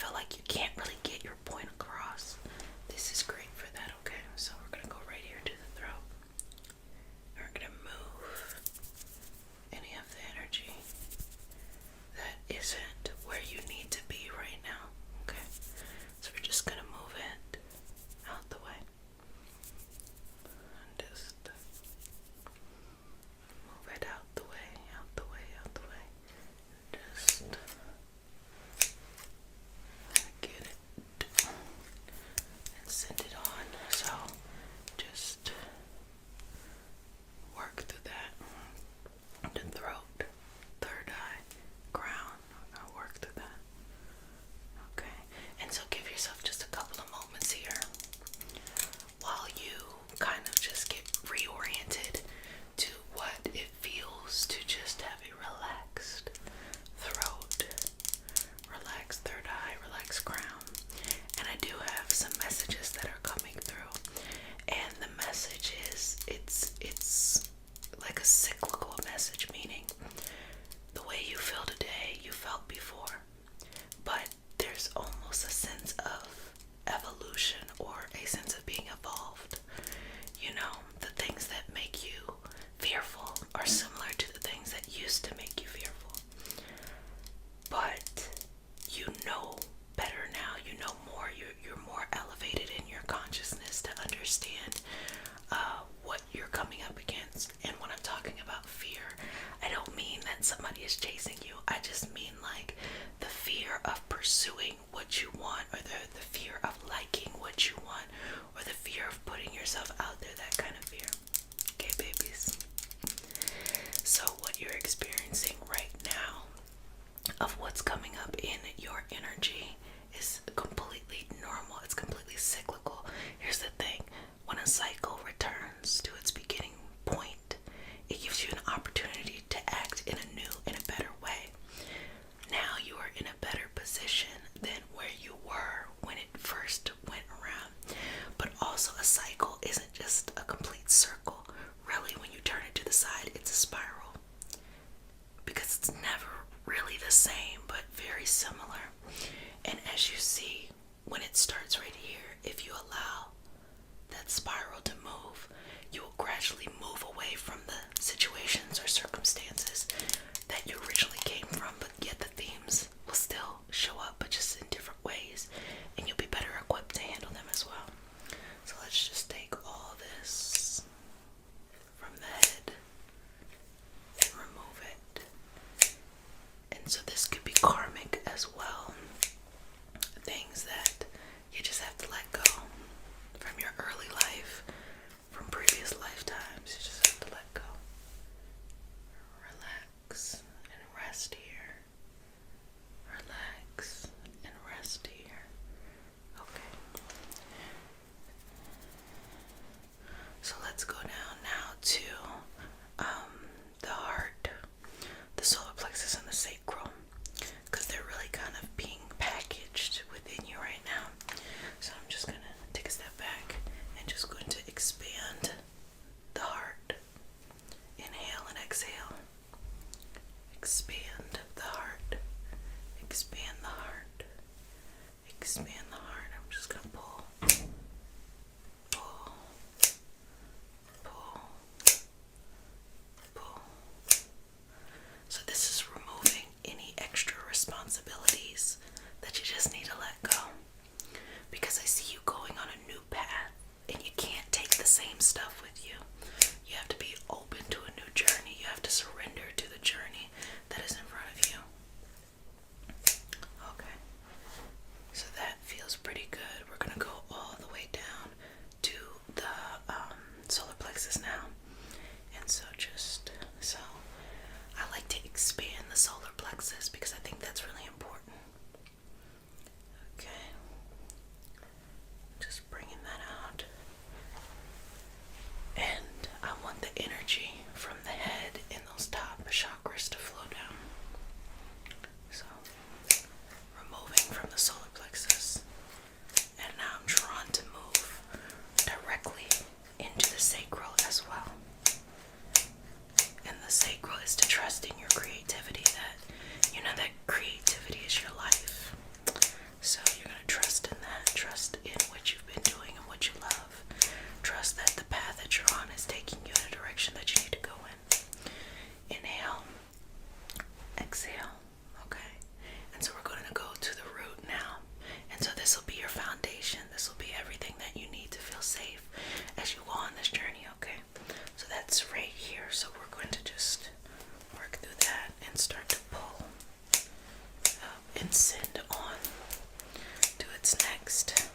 feel like you can't really get your point across, this is great for that, okay? So we're gonna go right here to the throat. And we're gonna move any of the energy that isn't where you need to be right now, okay? So we're just gonna move it out the way. And just move it out the way, out the way, out the way. Just get it and send it on. So just work through that. The throat, third eye, crown. I'll work through that. Okay. And so give yourself just a couple of moments here while you kind of just get reoriented to what it feels to just have a relaxed throat, relaxed third eye, relaxed crown. And I do have some messages that are coming through, and the message is it's like a cyclical message, meaning the way you feel today you felt before, but there's almost a sense of evolution or a sense of being evolved. You know, the things that make you fearful are similar to the things that used to make you fearful, but you know better now. You know more. You're more elevated in your consciousness to understand what you're coming up against. And when I'm talking about fear, I don't mean that somebody is chasing you. I just mean like the fear of pursuing what you want, or the fear of liking what you want, or the fear of putting yourself out there, that kind of fear. Okay, babies? So what you're experiencing right now of what's coming up in your energy is completely normal. It's completely cyclical. Here's the thing. When a cycle returns to its beginning point, it gives you an opportunity to act in a new and a better way. Now you are in a better position than where you were when it first went around. But also, a cycle isn't just a complete circle. Really, when you turn it to the side, it's a spiral. Because it's never really the same, but very similar. And as you see, when it starts right here, if you allow that spiral to move, you will gradually move away from the situations or circumstances that you originally came from, but yet the themes will still show up, but just in different ways, and you'll be better equipped to handle them as well. So let's just take all this from the head and remove it. And so this could be karmic as well. Things that you just have to let go from your early life, from previous lifetimes. You just have to let go. Relax and rest here. Relax and rest here. Okay. So let's go down now to the heart, the solar plexus, and the sacral, because they're really kind of being packaged within you right now. So I'm just going to take a step back and just going to expand the heart. Inhale and exhale. Expand the heart. Expand the heart. Expand the heart. I'm just going to pull. Pull. Pull. Pull. So this is removing any extra responsibilities that you just need to let go. Because I see you going on a new path, and you can't take the same stuff with you. You have to be open to a new journey. You have to surrender to the journey that is in front of you. Okay. So that feels next.